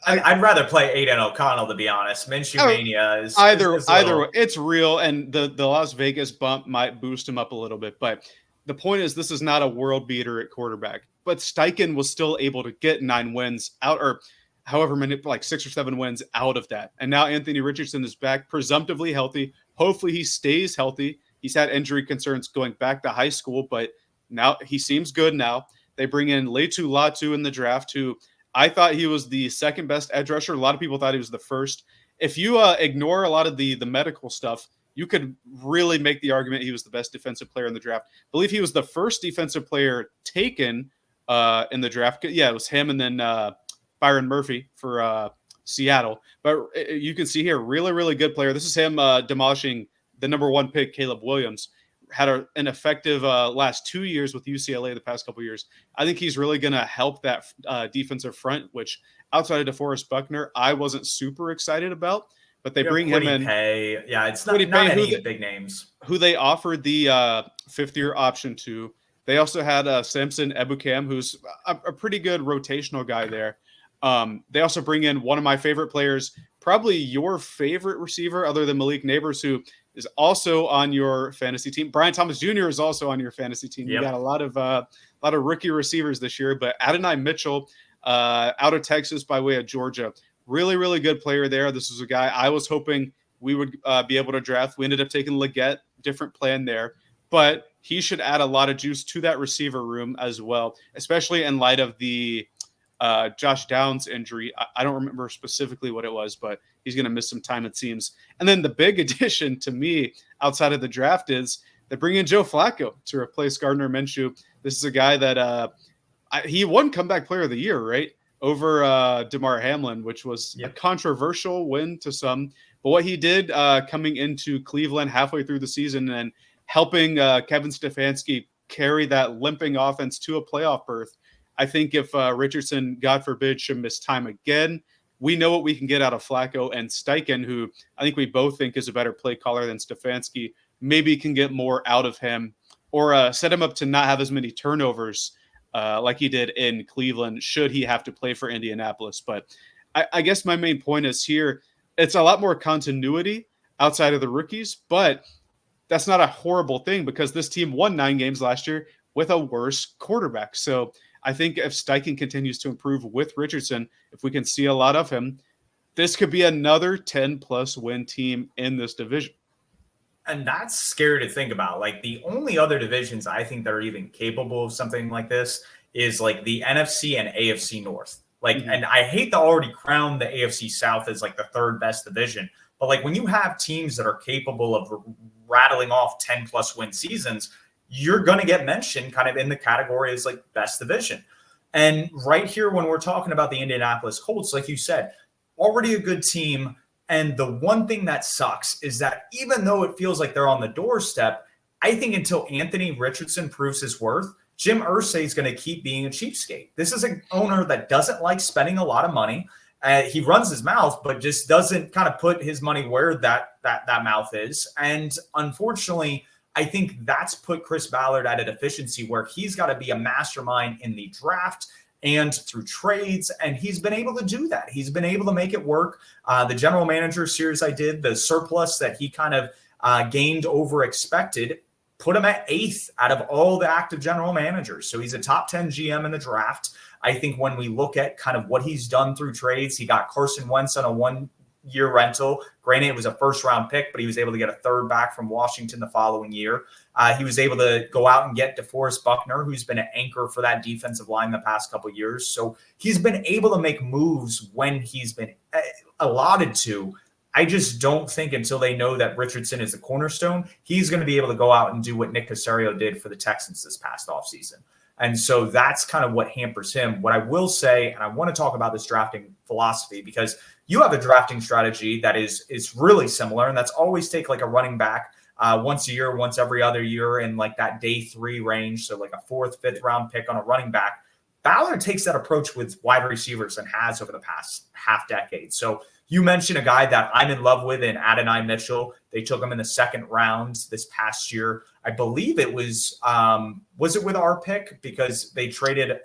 I'd rather play Aiden O'Connell, to be honest. Minshew Mania is either little... way. It's real, and the Las Vegas bump might boost him up a little bit. But the point is, this is not a world beater at quarterback. But Steichen was still able to get 9 wins out, or however many, like 6 or 7 wins out of that. And now Anthony Richardson is back, presumptively healthy. Hopefully he stays healthy. He's had injury concerns going back to high school, but now he seems good now. They bring in Leitu Latu in the draft, who I thought he was the second best edge rusher. A lot of people thought he was the first. If you ignore a lot of the medical stuff, you could really make the argument he was the best defensive player in the draft. I believe he was the first defensive player taken in the draft. Yeah, it was him and then Byron Murphy for Seattle. But you can see here, really, really good player. This is him demolishing the number 1 pick, Caleb Williams. Had an effective last 2 years with UCLA the past couple years. I think he's really going to help that defensive front, which outside of DeForest Buckner, I wasn't super excited about. But they bring him in. Yeah, it's not any big names. Who they offered the 5th-year option to. They also had Samson Ebukam, who's a pretty good rotational guy there. They also bring in one of my favorite players, probably your favorite receiver other than Malik Neighbors, who is also on your fantasy team. Brian Thomas Jr. is also on your fantasy team. Yep. You got a lot of rookie receivers this year, but Adonai Mitchell out of Texas by way of Georgia, really, really good player there. This is a guy I was hoping we would be able to draft. We ended up taking Leggett, different plan there, but he should add a lot of juice to that receiver room as well, especially in light of the Josh Downs injury. I don't remember specifically what it was, but he's going to miss some time, it seems. And then the big addition to me outside of the draft is they bring in Joe Flacco to replace Gardner Minshew. This is a guy that he won Comeback Player of the Year, right? Over DeMar Hamlin, which was a controversial win to some. But what he did coming into Cleveland halfway through the season and helping Kevin Stefanski carry that limping offense to a playoff berth, I think if Richardson, God forbid, should miss time again, we know what we can get out of Flacco, and Steichen, who I think we both think is a better play caller than Stefanski, maybe can get more out of him or set him up to not have as many turnovers like he did in Cleveland should he have to play for Indianapolis. But I guess my main point is here, it's a lot more continuity outside of the rookies, but that's not a horrible thing because this team won 9 games last year with a worse quarterback. So I think if Steichen continues to improve with Richardson, if we can see a lot of him, this could be another 10-plus win team in this division. And that's scary to think about. Like the only other divisions I think that are even capable of something like this is like the NFC and AFC North. Like, and I hate to already crown the AFC South as like the 3rd best division, but like when you have teams that are capable of rattling off 10-plus win seasons, you're going to get mentioned kind of in the category as like best division. And right here, when we're talking about the Indianapolis Colts, like you said, already a good team. And the one thing that sucks is that even though it feels like they're on the doorstep, I think until Anthony Richardson proves his worth, Jim Irsay is going to keep being a cheapskate. This is an owner that doesn't like spending a lot of money. He runs his mouth, but just doesn't kind of put his money where that mouth is. And unfortunately, I think that's put Chris Ballard at a deficiency where he's got to be a mastermind in the draft and through trades, and he's been able to do that. He's been able to make it work. The general manager series I did, the surplus that he kind of gained over expected, put him at 8th out of all the active general managers. So he's a top 10 GM in the draft. I think when we look at kind of what he's done through trades, he got Carson Wentz on a 1-year rental. Granted, it was a 1st-round pick, but he was able to get a 3rd back from Washington the following year. He was able to go out and get DeForest Buckner, who's been an anchor for that defensive line the past couple of years. So he's been able to make moves when he's been allotted to. I just don't think until they know that Richardson is the cornerstone, he's going to be able to go out and do what Nick Caserio did for the Texans this past offseason. And so that's kind of what hampers him. What I will say, and I want to talk about this drafting philosophy because you have a drafting strategy that is really similar, and that's always take like a running back once a year, once every other year in like that day 3 range. So like a 4th, 5th round pick on a running back. Ballard takes that approach with wide receivers and has over the past half decade. So you mentioned a guy that I'm in love with in Adonai Mitchell. They took him in the 2nd round this past year. I believe it was it with our pick because they traded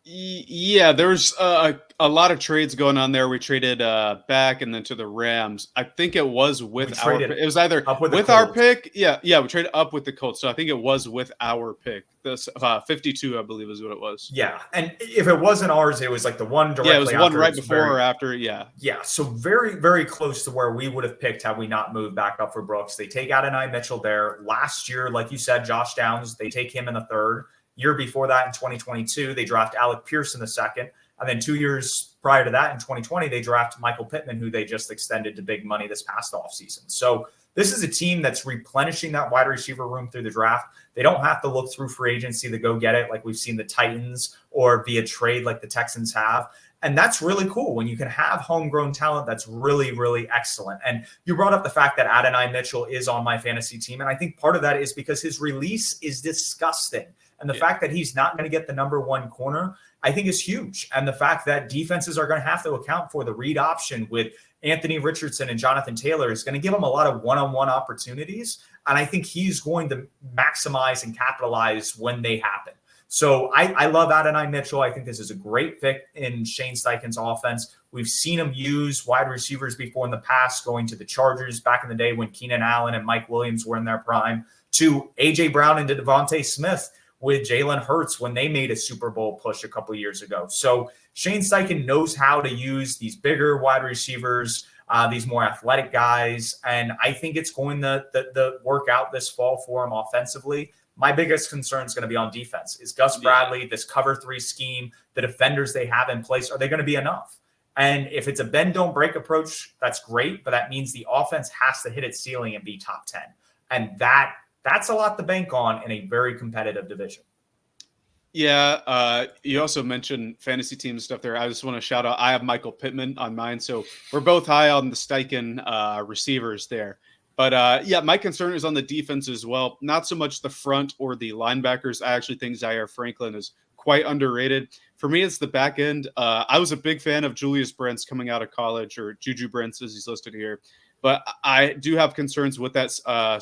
Yeah, there's a lot of trades going on there. We traded back and then to the Rams. I think it was with our pick. It was either up with our pick. Yeah, we traded up with the Colts. So I think it was with our pick. This 52, I believe, is what it was. Yeah, and if it wasn't ours, it was like the one directly. Yeah, it was one right before or after. Yeah. Yeah, so very, very close to where we would have picked had we not moved back up for Brooks. They take Adonai Mitchell there. Last year, like you said, Josh Downs, they take him in the third. Year before that, in 2022, they draft Alec Pierce in the second. And then 2 years prior to that, in 2020, they draft Michael Pittman, who they just extended to big money this past offseason. So this is a team that's replenishing that wide receiver room through the draft. They don't have to look through free agency to go get it like we've seen the Titans or via trade like the Texans have. And that's really cool when you can have homegrown talent that's really, really excellent. And you brought up the fact that Adonai Mitchell is on my fantasy team. And I think part of that is because his release is disgusting. And the fact that he's not going to get the number one corner, I think is huge. And the fact that defenses are going to have to account for the read option with Anthony Richardson and Jonathan Taylor is going to give him a lot of one-on-one opportunities. And I think he's going to maximize and capitalize when they happen. So I love Adonai Mitchell. I think this is a great fit in Shane Steichen's offense. We've seen him use wide receivers before in the past, going to the Chargers back in the day when Keenan Allen and Mike Williams were in their prime, to A.J. Brown and to Devontae Smith with Jalen Hurts when they made a Super Bowl push a couple of years ago. So Shane Steichen knows how to use these bigger wide receivers, these more athletic guys, and I think it's going to work out this fall for him offensively. My biggest concern is going to be on defense. Is Gus Bradley, this cover 3 scheme, the defenders they have in place, are they going to be enough? And if it's a bend, don't break approach, that's great, but that means the offense has to hit its ceiling and be top 10. And that's a lot to bank on in a very competitive division. Yeah, you also mentioned fantasy team stuff there. I just want to shout out, I have Michael Pittman on mine, so we're both high on the Steichen receivers there. But yeah, my concern is on the defense as well. Not so much the front or the linebackers. I actually think Zaire Franklin is quite underrated. For me, it's the back end. I was a big fan of Julius Brents coming out of college, or Juju Brents as he's listed here. But I do have concerns with that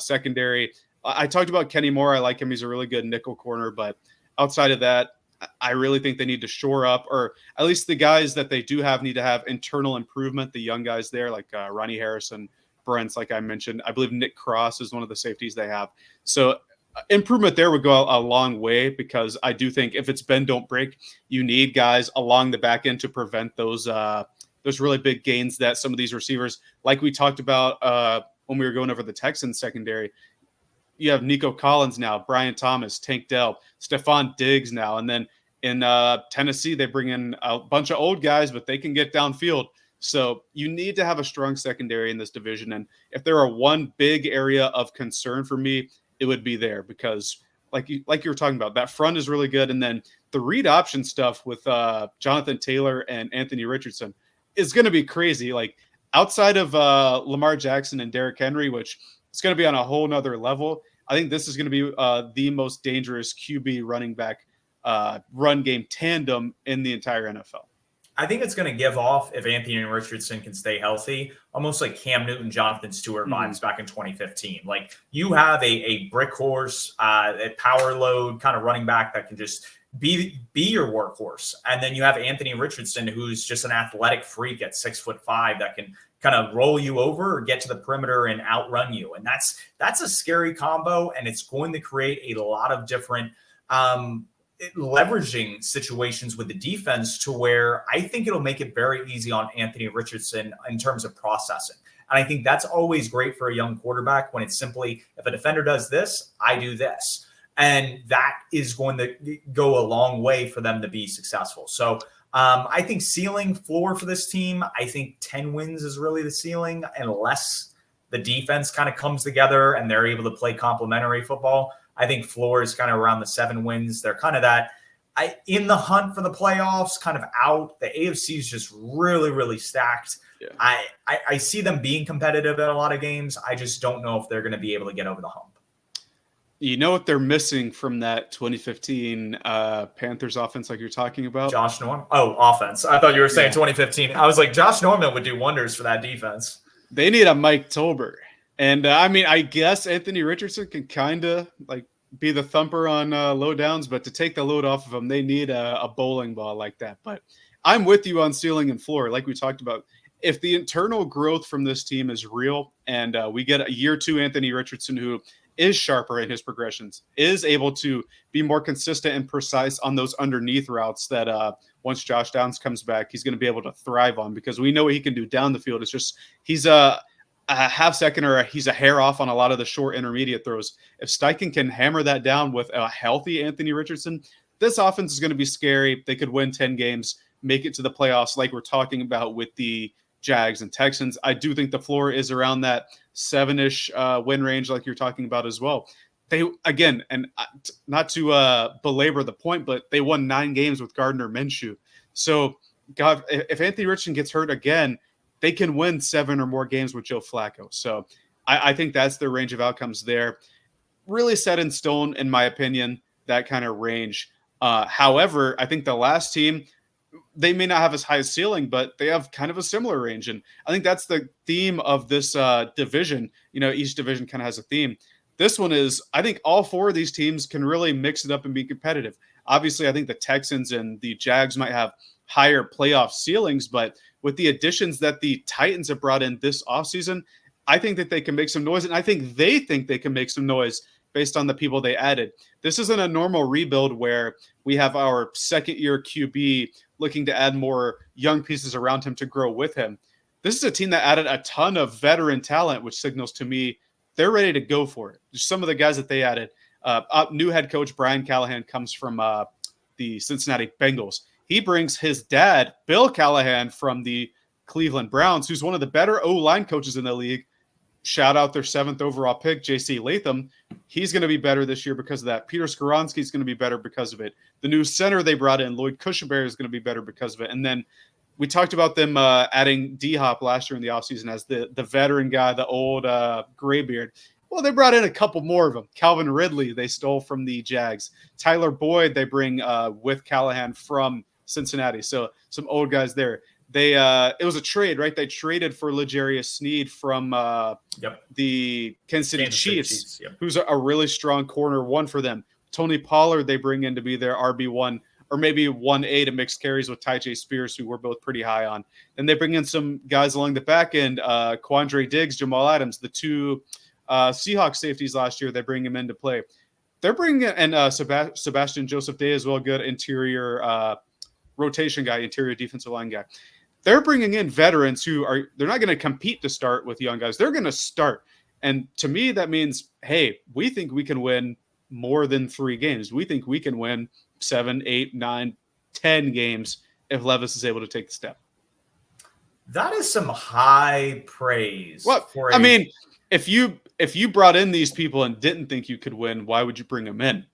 secondary. I talked about Kenny Moore. I like him. He's a really good nickel corner. But outside of that, I really think they need to shore up, or at least the guys that they do have need to have internal improvement. The young guys there, like Ronnie Harrison, Brents, like I mentioned. I believe Nick Cross is one of the safeties they have. So improvement there would go a long way, because I do think if it's bend, don't break, you need guys along the back end to prevent those really big gains that some of these receivers, like we talked about when we were going over the Texans secondary. You have Nico Collins now, Brian Thomas, Tank Dell, Stephon Diggs now. And then in Tennessee, they bring in a bunch of old guys, but they can get downfield. So you need to have a strong secondary in this division. And if there are one big area of concern for me, it would be there, because like you were talking about, that front is really good. And then the read option stuff with Jonathan Taylor and Anthony Richardson is going to be crazy. Like outside of Lamar Jackson and Derrick Henry, which it's going to be on a whole nother level. I think this is going to be the most dangerous QB running back run game tandem in the entire NFL. I think it's going to give off, if Anthony Richardson can stay healthy, almost like Cam Newton, Jonathan Stewart vibes back in 2015. Like you have a brick horse, a power load kind of running back that can just be your workhorse. And then you have Anthony Richardson, who's just an athletic freak at 6'5" that can kind of roll you over or get to the perimeter and outrun you. And that's a scary combo, and it's going to create a lot of different leveraging situations with the defense, to where I think it'll make it very easy on Anthony Richardson in terms of processing. And I think that's always great for a young quarterback, when it's simply, if a defender does this, I do this. And that is going to go a long way for them to be successful. So I think ceiling floor for this team, I think 10 wins is really the ceiling, unless the defense kind of comes together and they're able to play complementary football. I think floor is kind of around the 7 wins. They're kind of in the hunt for the playoffs, kind of out. The AFC is just really, really stacked. Yeah. I see them being competitive in a lot of games. I just don't know if they're going to be able to get over the hump. You know what they're missing from that 2015 Panthers offense, like you're talking about? Josh Norman. Oh, offense. I thought you were saying 2015. I was like, Josh Norman would do wonders for that defense. They need a Mike Tolbert. And I mean, I guess Anthony Richardson can kind of like be the thumper on low downs, but to take the load off of them, they need a bowling ball like that. But I'm with you on ceiling and floor. Like we talked about, if the internal growth from this team is real and we get a year 2 Anthony Richardson who is sharper in his progressions, is able to be more consistent and precise on those underneath routes that once Josh Downs comes back, he's going to be able to thrive on, because we know what he can do down the field. It's just he's a half second or he's a hair off on a lot of the short intermediate throws. If Steichen can hammer that down with a healthy Anthony Richardson, this offense is going to be scary. They could win 10 games, make it to the playoffs like we're talking about with the Jags and Texans. I do think the floor is around that 7-ish win range like you're talking about as well. They, again, and not to belabor the point, but they won 9 games with Gardner Minshew. So, God, if Anthony Richardson gets hurt again, they can win 7 or more games with Joe Flacco. So I think that's their range of outcomes there. Really set in stone, in my opinion, that kind of range. However, I think the last team, they may not have as high a ceiling, but they have kind of a similar range. And I think that's the theme of this division. You know, each division kind of has a theme. This one is, I think all 4 of these teams can really mix it up and be competitive. Obviously, I think the Texans and the Jags might have higher playoff ceilings, but with the additions that the Titans have brought in this offseason, I think that they can make some noise. And I think they can make some noise based on the people they added. This isn't a normal rebuild where we have our second-year QB looking to add more young pieces around him to grow with him. This is a team that added a ton of veteran talent, which signals to me they're ready to go for it. Just some of the guys that they added. New head coach Brian Callahan comes from the Cincinnati Bengals. He brings his dad, Bill Callahan, from the Cleveland Browns, who's one of the better O-line coaches in the league. Shout out their 7th overall pick, J.C. Latham. He's going to be better this year because of that. Peter Skoronski is going to be better because of it. The new center they brought in, Lloyd Cushenberry, is going to be better because of it. And then we talked about them adding D-Hop last year in the offseason as the veteran guy, the old graybeard. Well, they brought in a couple more of them. Calvin Ridley, they stole from the Jags. Tyler Boyd, they bring with Callahan from Cincinnati. So some old guys there. It was a trade, right? They traded for L'Jarius Sneed from the Kansas City Chiefs, who's a really strong corner, one for them. Tony Pollard, they bring in to be their RB1 or maybe 1A to mix carries with Ty J. Spears, who we're both pretty high on. And they bring in some guys along the back end, Quandre Diggs, Jamal Adams, the 2 Seahawks safeties last year. They bring him into play. They're bringing in Sebastian Joseph Day as well, good interior rotation guy, interior defensive line guy. They're bringing in veterans they're not going to compete to start with young guys. They're going to start. And to me, that means, hey, we think we can win more than 3 games. We think we can win 7, 8, 9, 10 games if Levis is able to take the step. That is some high praise. Well, I mean, if you brought in these people and didn't think you could win, why would you bring them in?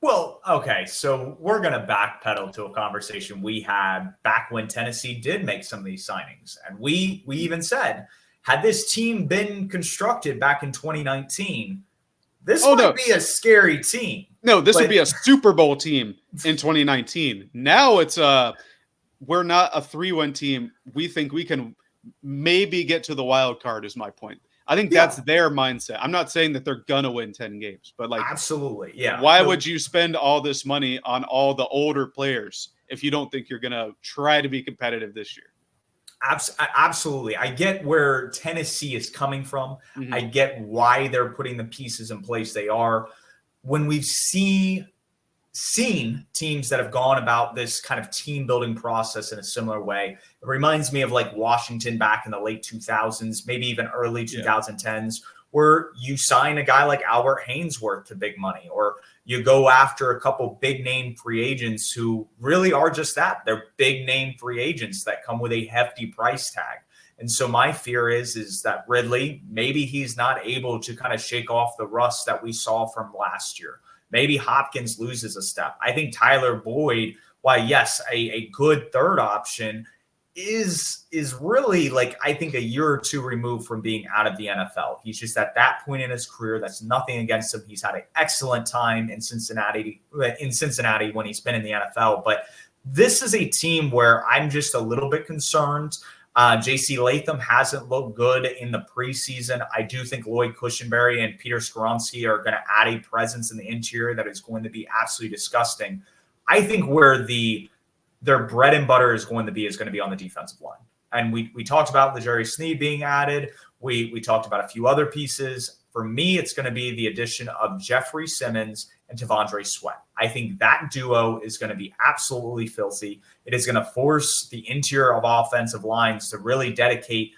Well, okay, so we're going to backpedal to a conversation we had back when Tennessee did make some of these signings. And we even said, had this team been constructed back in 2019, this would be a scary team. No, this would be a Super Bowl team in 2019. Now it's we're not a 3-win team. We think we can maybe get to the wild card is my point. I think that's their mindset. I'm not saying that they're going to win 10 games, but absolutely. Yeah. Why would you spend all this money on all the older players if you don't think you're going to try to be competitive this year? Absolutely. I get where Tennessee is coming from. Mm-hmm. I get why they're putting the pieces in place they are. When we've seen teams that have gone about this kind of team building process in a similar way, it reminds me of like Washington back in the late 2000s, maybe even early 2010s, where you sign a guy like Albert Haynesworth to big money, or you go after a couple big name free agents who really are just that. They're big name free agents that come with a hefty price tag. And so my fear is that Ridley, maybe he's not able to kind of shake off the rust that we saw from last year. Maybe Hopkins loses a step. I think Tyler Boyd, why, yes, a good third option, is really, like, I think a year or two removed from being out of the NFL. He's just at that point in his career. That's nothing against him. He's had an excellent time in Cincinnati when he's been in the NFL. But this is a team where I'm just a little bit concerned J.C. Latham hasn't looked good in the preseason. I do think Lloyd Cushenberry and Peter Skoronski are going to add a presence in the interior that is going to be absolutely disgusting. I think where their bread and butter is going to be on the defensive line. And we talked about L'Jarius Sneed being added. We talked about a few other pieces. For me, it's going to be the addition of Jeffrey Simmons and T'Vondre Sweat. I think that duo is going to be absolutely filthy. It is going to force the interior of offensive lines to really dedicate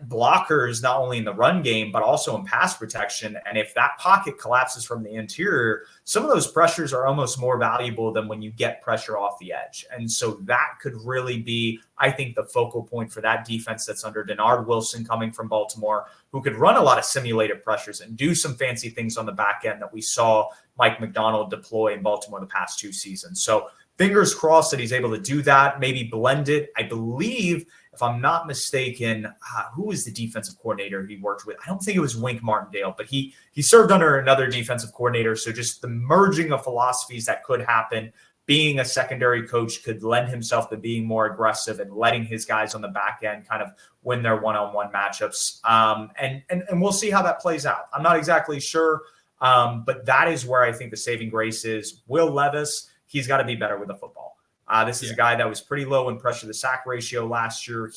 blockers, not only in the run game, but also in pass protection. And if that pocket collapses from the interior, some of those pressures are almost more valuable than when you get pressure off the edge. And so that could really be, I think, the focal point for that defense that's under Denard Wilson coming from Baltimore, who could run a lot of simulated pressures and do some fancy things on the back end that we saw Mike McDonald deploy in Baltimore the past 2 seasons. So fingers crossed that he's able to do that, maybe blend it. I believe, if I'm not mistaken, who was the defensive coordinator he worked with? I don't think it was Wink Martindale, but he served under another defensive coordinator. So just the merging of philosophies that could happen, being a secondary coach could lend himself to being more aggressive and letting his guys on the back end kind of win their one-on-one matchups. And we'll see how that plays out. I'm not exactly sure, but that is where I think the saving grace is. Will Levis, he's got to be better with the football. This is a guy that was pretty low in pressure to sack ratio last year.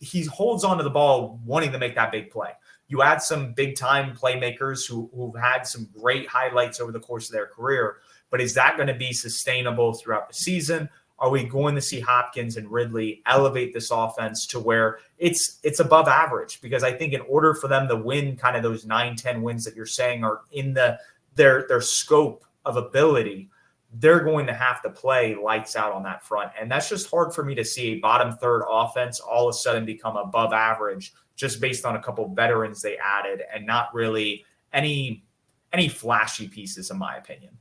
He holds on to the ball wanting to make that big play. You add some big time playmakers who've had some great highlights over the course of their career, but is that going to be sustainable throughout the season? Are we going to see Hopkins and Ridley elevate this offense to where it's above average? Because I think in order for them to win kind of those 9-10 wins that you're saying are in their scope of ability, they're going to have to play lights out on that front. And that's just hard for me to see a bottom third offense all of a sudden become above average just based on a couple of veterans they added and not really any flashy pieces, in my opinion.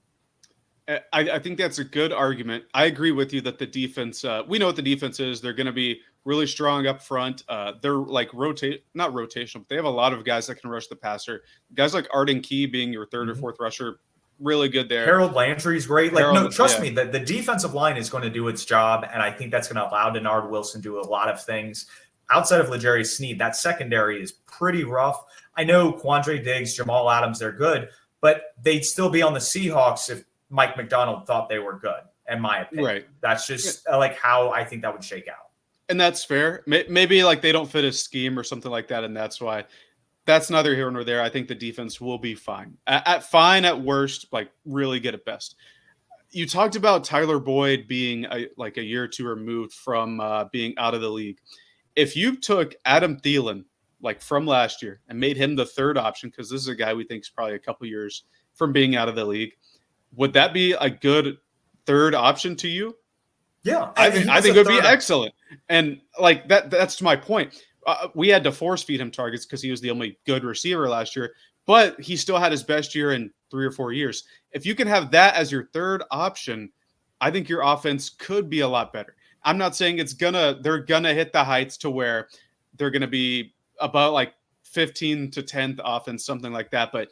I think that's a good argument. I agree with you that the defense, we know what the defense is. They're going to be really strong up front. They're like not rotational, but they have a lot of guys that can rush the passer. Guys like Arden Key being your third or fourth rusher, really good there. Harold Landry's great. Trust me, the defensive line is going to do its job, and I think that's going to allow Denard Wilson to do a lot of things. Outside of L'Jarius Sneed, that secondary is pretty rough. I know Quandre Diggs, Jamal Adams, they're good, but they'd still be on the Seahawks if Mike McDonald thought they were good, in my opinion. Right. That's just like how I think that would shake out. And that's fair. Maybe like they don't fit a scheme or something like that, and that's why. That's neither here nor there. I think the defense will be fine. At fine at worst, like really good at best. You talked about Tyler Boyd being a year or two removed from being out of the league. If you took Adam Thielen like from last year and made him the third option, because this is a guy we think is probably a couple years from being out of the league, would that be a good third option to you? Yeah, I think it would be excellent. And like that's my point. We had to force feed him targets because he was the only good receiver last year, but he still had his best year in 3 or 4 years. If you can have that as your third option, I think your offense could be a lot better. I'm not saying they're gonna hit the heights to where they're gonna be about like 15 to 10th offense, something like that. But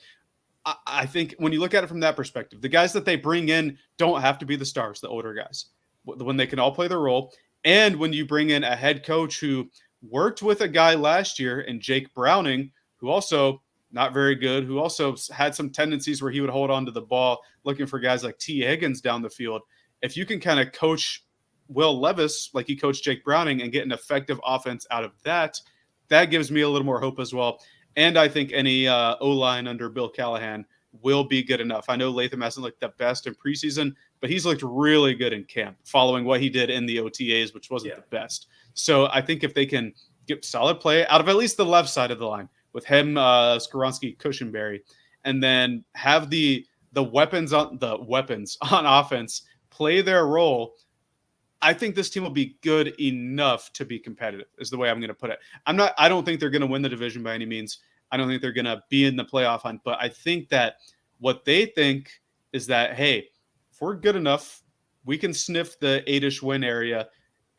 I think when you look at it from that perspective, the guys that they bring in don't have to be the stars, the older guys, when they can all play their role. And when you bring in a head coach who worked with a guy last year in Jake Browning, who also not very good, who also had some tendencies where he would hold on to the ball, looking for guys like T. Higgins down the field. If you can kind of coach Will Levis like he coached Jake Browning and get an effective offense out of that, that gives me a little more hope as well. And I think any O-line under Bill Callahan will be good enough. I know Latham hasn't looked the best in preseason, but he's looked really good in camp following what he did in the OTAs, which wasn't the best. So I think if they can get solid play out of at least the left side of the line with him, Skoronski, Cushenberry, and then have the weapons on offense play their role, I think this team will be good enough to be competitive, is the way I'm going to put it. I don't think they're going to win the division by any means. I don't think they're going to be in the playoff hunt, but I think that what they think is that, hey, if we're good enough, we can sniff the 8-ish win area.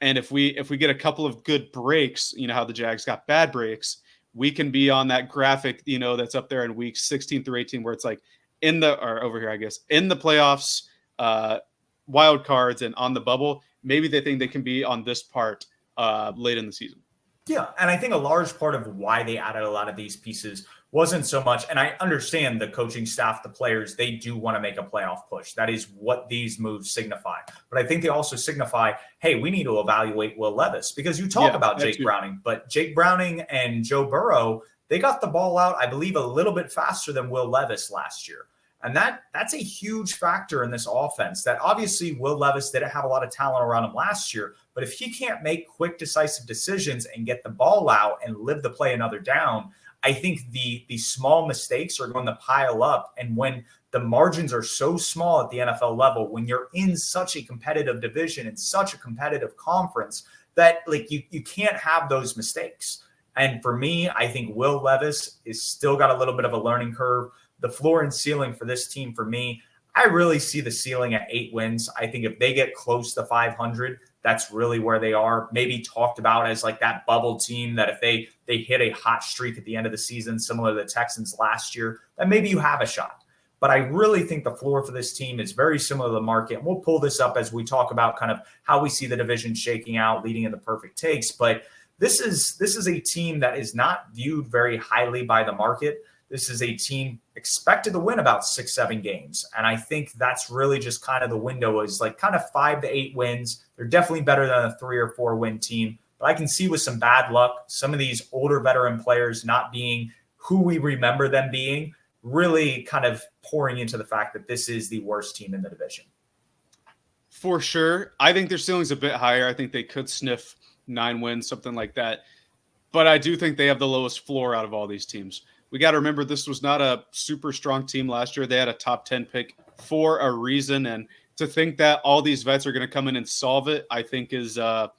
And if we get a couple of good breaks, you know how the Jags got bad breaks, we can be on that graphic, that's up there in weeks 16 through 18, where it's like in the playoffs, wild cards and on the bubble. Maybe they think they can be on this part late in the season. Yeah, and I think a large part of why they added a lot of these pieces wasn't so much, and I understand the coaching staff, the players, they do want to make a playoff push. That is what these moves signify. But I think they also signify, hey, we need to evaluate Will Levis, because you talk about Jake Browning, but Jake Browning and Joe Burrow, they got the ball out, I believe, a little bit faster than Will Levis last year. And that's a huge factor in this offense, that obviously Will Levis didn't have a lot of talent around him last year, but if he can't make quick, decisive decisions and get the ball out and live the play another down, I think the small mistakes are going to pile up. And when the margins are so small at the NFL level, when you're in such a competitive division and such a competitive conference, that like you can't have those mistakes. And for me, I think Will Levis is still got a little bit of a learning curve. The floor and ceiling for this team, for me, I really see the ceiling at 8 wins. I think if they get close to 500, that's really where they are. Maybe talked about as like that bubble team, that if they hit a hot streak at the end of the season, similar to the Texans last year, then maybe you have a shot. But I really think the floor for this team is very similar to the market. And we'll pull this up as we talk about kind of how we see the division shaking out leading in the Purrfect Takes. But this is a team that is not viewed very highly by the market. This is a team expected to win about 6-7 games. And I think that's really just kind of the window, is like kind of 5 to 8 wins. They're definitely better than a 3 or 4 win team. But I can see with some bad luck, some of these older veteran players not being who we remember them being, really kind of pouring into the fact that this is the worst team in the division. For sure. I think their ceiling's a bit higher. I think they could sniff 9 wins, something like that. But I do think they have the lowest floor out of all these teams. We got to remember, this was not a super strong team last year. They had a top 10 pick for a reason. And to think that all these vets are going to come in and solve it, I think is a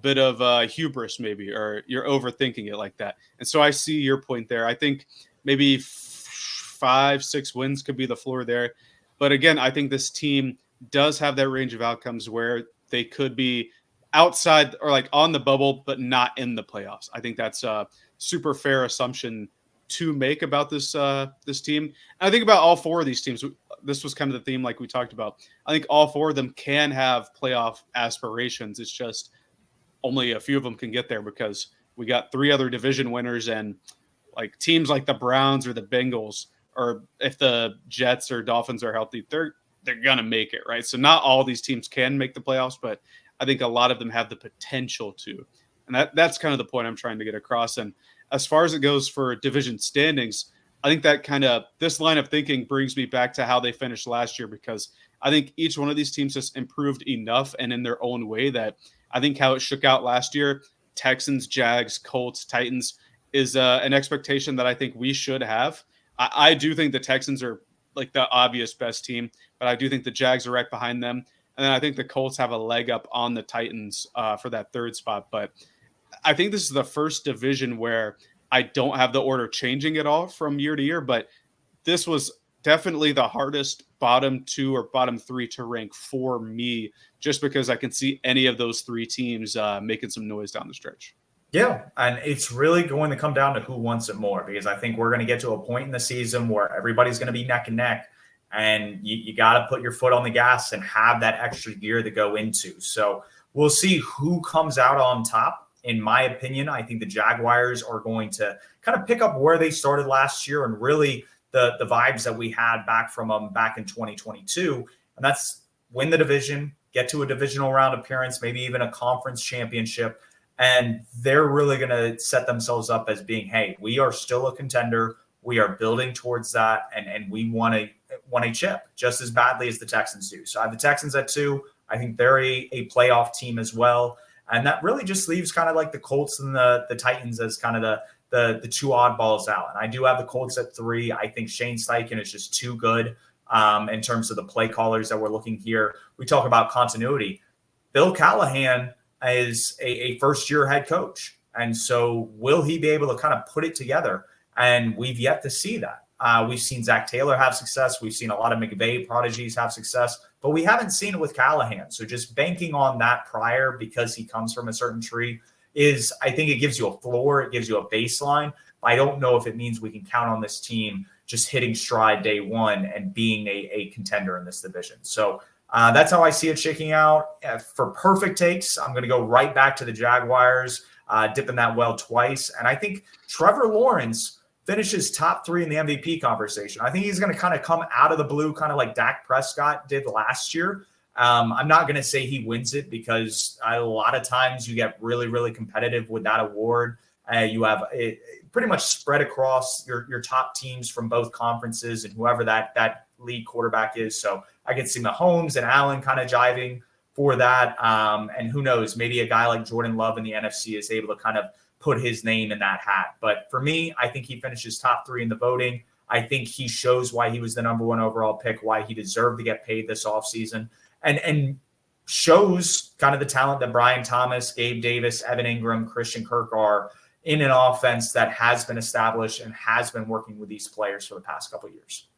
bit of hubris maybe, or you're overthinking it like that. And so I see your point there. I think maybe 5-6 wins could be the floor there. But again, I think this team does have that range of outcomes where they could be outside or like on the bubble, but not in the playoffs. I think that's a super fair assumption to make about this team. And I think about all 4 of these teams. This was kind of the theme like we talked about. I think all 4 of them can have playoff aspirations. It's just only a few of them can get there, because we got 3 other division winners, and like teams like the Browns or the Bengals, or if the Jets or Dolphins are healthy, they're going to make it, right? So not all these teams can make the playoffs, but I think a lot of them have the potential to. And that's kind of the point I'm trying to get across. And as far as it goes for division standings, I think that kind of, this line of thinking brings me back to how they finished last year, because I think each one of these teams has improved enough and in their own way that I think how it shook out last year, Texans, Jags, Colts, Titans, is an expectation that I think we should have. I do think the Texans are like the obvious best team, but I do think the Jags are right behind them. And then I think the Colts have a leg up on the Titans for that 3rd spot. But I think this is the first division where I don't have the order changing at all from year to year, but this was definitely the hardest bottom 2 or bottom 3 to rank for me, just because I can see any of those 3 teams making some noise down the stretch. Yeah, and it's really going to come down to who wants it more, because I think we're going to get to a point in the season where everybody's going to be neck and neck, and you got to put your foot on the gas and have that extra gear to go into. So we'll see who comes out on top. In my opinion, I think the Jaguars are going to kind of pick up where they started last year, and really the vibes that we had back from them back in 2022. And that's win the division, get to a divisional round appearance, maybe even a conference championship. And they're really going to set themselves up as being, hey, we are still a contender. We are building towards that, and we want a chip just as badly as the Texans do. So I have the Texans at 2. I think they're a playoff team as well. And that really just leaves kind of like the Colts and the Titans as kind of the 2 oddballs out. And I do have the Colts at 3. I think Shane Steichen is just too good in terms of the play callers that we're looking here. We talk about continuity. Bill Callahan is a first-year head coach. And so will he be able to kind of put it together? And we've yet to see that. We've seen Zach Taylor have success. We've seen a lot of McVay prodigies have success, but we haven't seen it with Callahan. So just banking on that prior, because he comes from a certain tree, is, I think it gives you a floor. It gives you a baseline. I don't know if it means we can count on this team just hitting stride day one and being a contender in this division. So that's how I see it shaking out. For Purrfect Takes, I'm going to go right back to the Jaguars. dipping that well twice. And I think Trevor Lawrence finishes top 3 in the MVP conversation. I think he's going to kind of come out of the blue, kind of like Dak Prescott did last year. I'm not going to say he wins it because a lot of times you get really, really competitive with that award. You have it pretty much spread across your top teams from both conferences and whoever that league quarterback is. So I could see Mahomes and Allen kind of jiving for that. And who knows, maybe a guy like Jordan Love in the NFC is able to kind of put his name in that hat. But for me, I think he finishes top 3 in the voting. I think he shows why he was the number 1 overall pick, why he deserved to get paid this offseason. And shows kind of the talent that Brian Thomas, Gabe Davis, Evan Ingram, Christian Kirk are in an offense that has been established and has been working with these players for the past couple of years.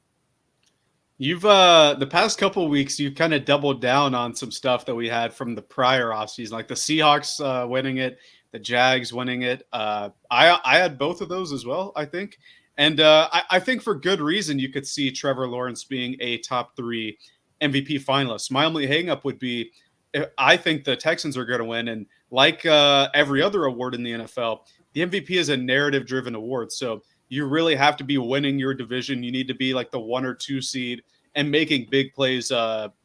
You've the past couple of weeks, you've kind of doubled down on some stuff that we had from the prior offseason, like the Seahawks winning it, the Jags winning it. I had both of those as well, I think. And I think for good reason, you could see Trevor Lawrence being a top 3 MVP finalist. My only hang-up would be, I think the Texans are going to win. And like every other award in the NFL, the MVP is a narrative-driven award. So you really have to be winning your division. You need to be like the 1 or 2 seed and making big plays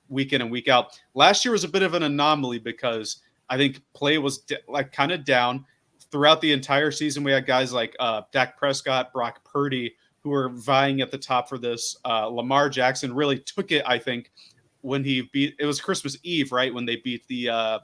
week in and week out. Last year was a bit of an anomaly because I think play was kind of down throughout the entire season. We had guys like Dak Prescott, Brock Purdy, who were vying at the top for this. Lamar Jackson really took it, I think, when he beat – it was Christmas Eve, right, when they beat the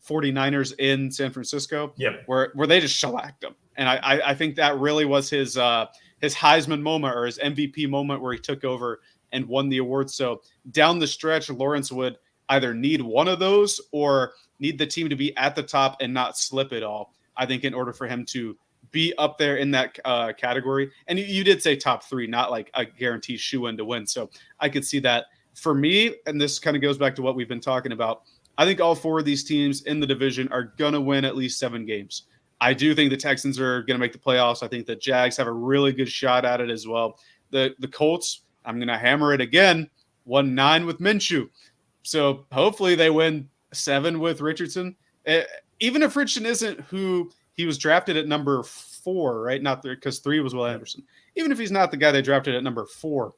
49ers in San Francisco, where they just shellacked them. And I think that really was his Heisman moment or his MVP moment where he took over and won the award. So down the stretch, Lawrence would either need one of those or need the team to be at the top and not slip it all, I think, in order for him to be up there in that category. And you did say top 3, not like a guaranteed shoe-in to win. So I could see that. For me, and this kind of goes back to what we've been talking about, I think all 4 of these teams in the division are going to win at least 7 games. I do think the Texans are going to make the playoffs. I think the Jags have a really good shot at it as well. The Colts, I'm going to hammer it again, won 9 with Minshew. So hopefully they win 7 with Richardson. Even if Richardson isn't who he was drafted at number 4, right? Not there, because 3 was Will Anderson. Even if he's not the guy they drafted at number 4,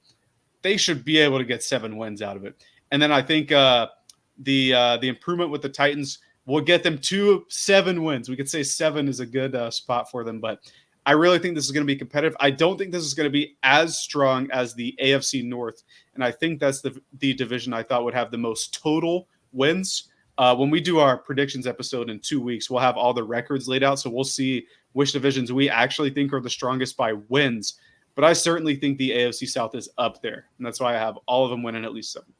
they should be able to get 7 wins out of it. And then I think the improvement with the Titans will get them to 7 wins. We could say 7 is a good spot for them, but I really think this is going to be competitive. I don't think this is going to be as strong as the AFC North, and I think that's the division I thought would have the most total wins. When we do our predictions episode in 2 weeks, we'll have all the records laid out, so we'll see which divisions we actually think are the strongest by wins. But I certainly think the AFC South is up there, and that's why I have all of them winning at least 7.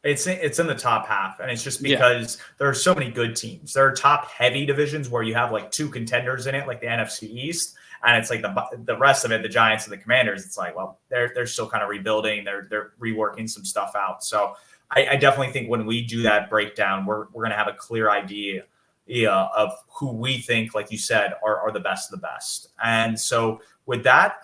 It's in the top half, and it's just because there are so many good teams. There are top-heavy divisions where you have like 2 contenders in it, like the NFC East, and it's like the rest of it, the Giants and the Commanders. It's like, well, they're still kind of rebuilding. They're reworking some stuff out. So I definitely think when we do that breakdown, we're going to have a clear idea of who we think, like you said, are the best of the best. And so with that,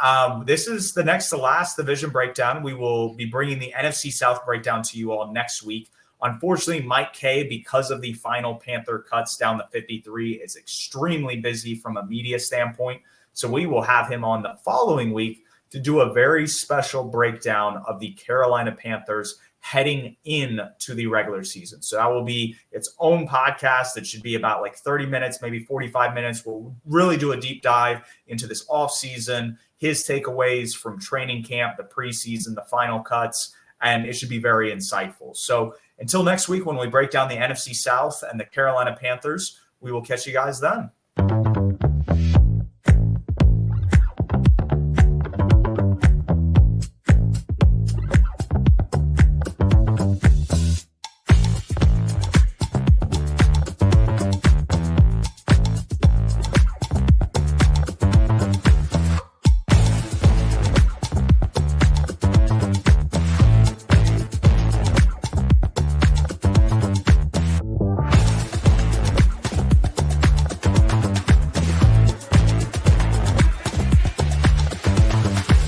this is the next to last division breakdown. We will be bringing the NFC South breakdown to you all next week. Unfortunately, Mike K, because of the final Panther cuts down the 53, is extremely busy from a media standpoint. So we will have him on the following week to do a very special breakdown of the Carolina Panthers heading into the regular season. So that will be its own podcast. That should be about like 30 minutes, maybe 45 minutes. We'll really do a deep dive into this offseason, his takeaways from training camp, the preseason, the final cuts, and it should be very insightful. So until next week, when we break down the NFC South and the Carolina Panthers, we will catch you guys then.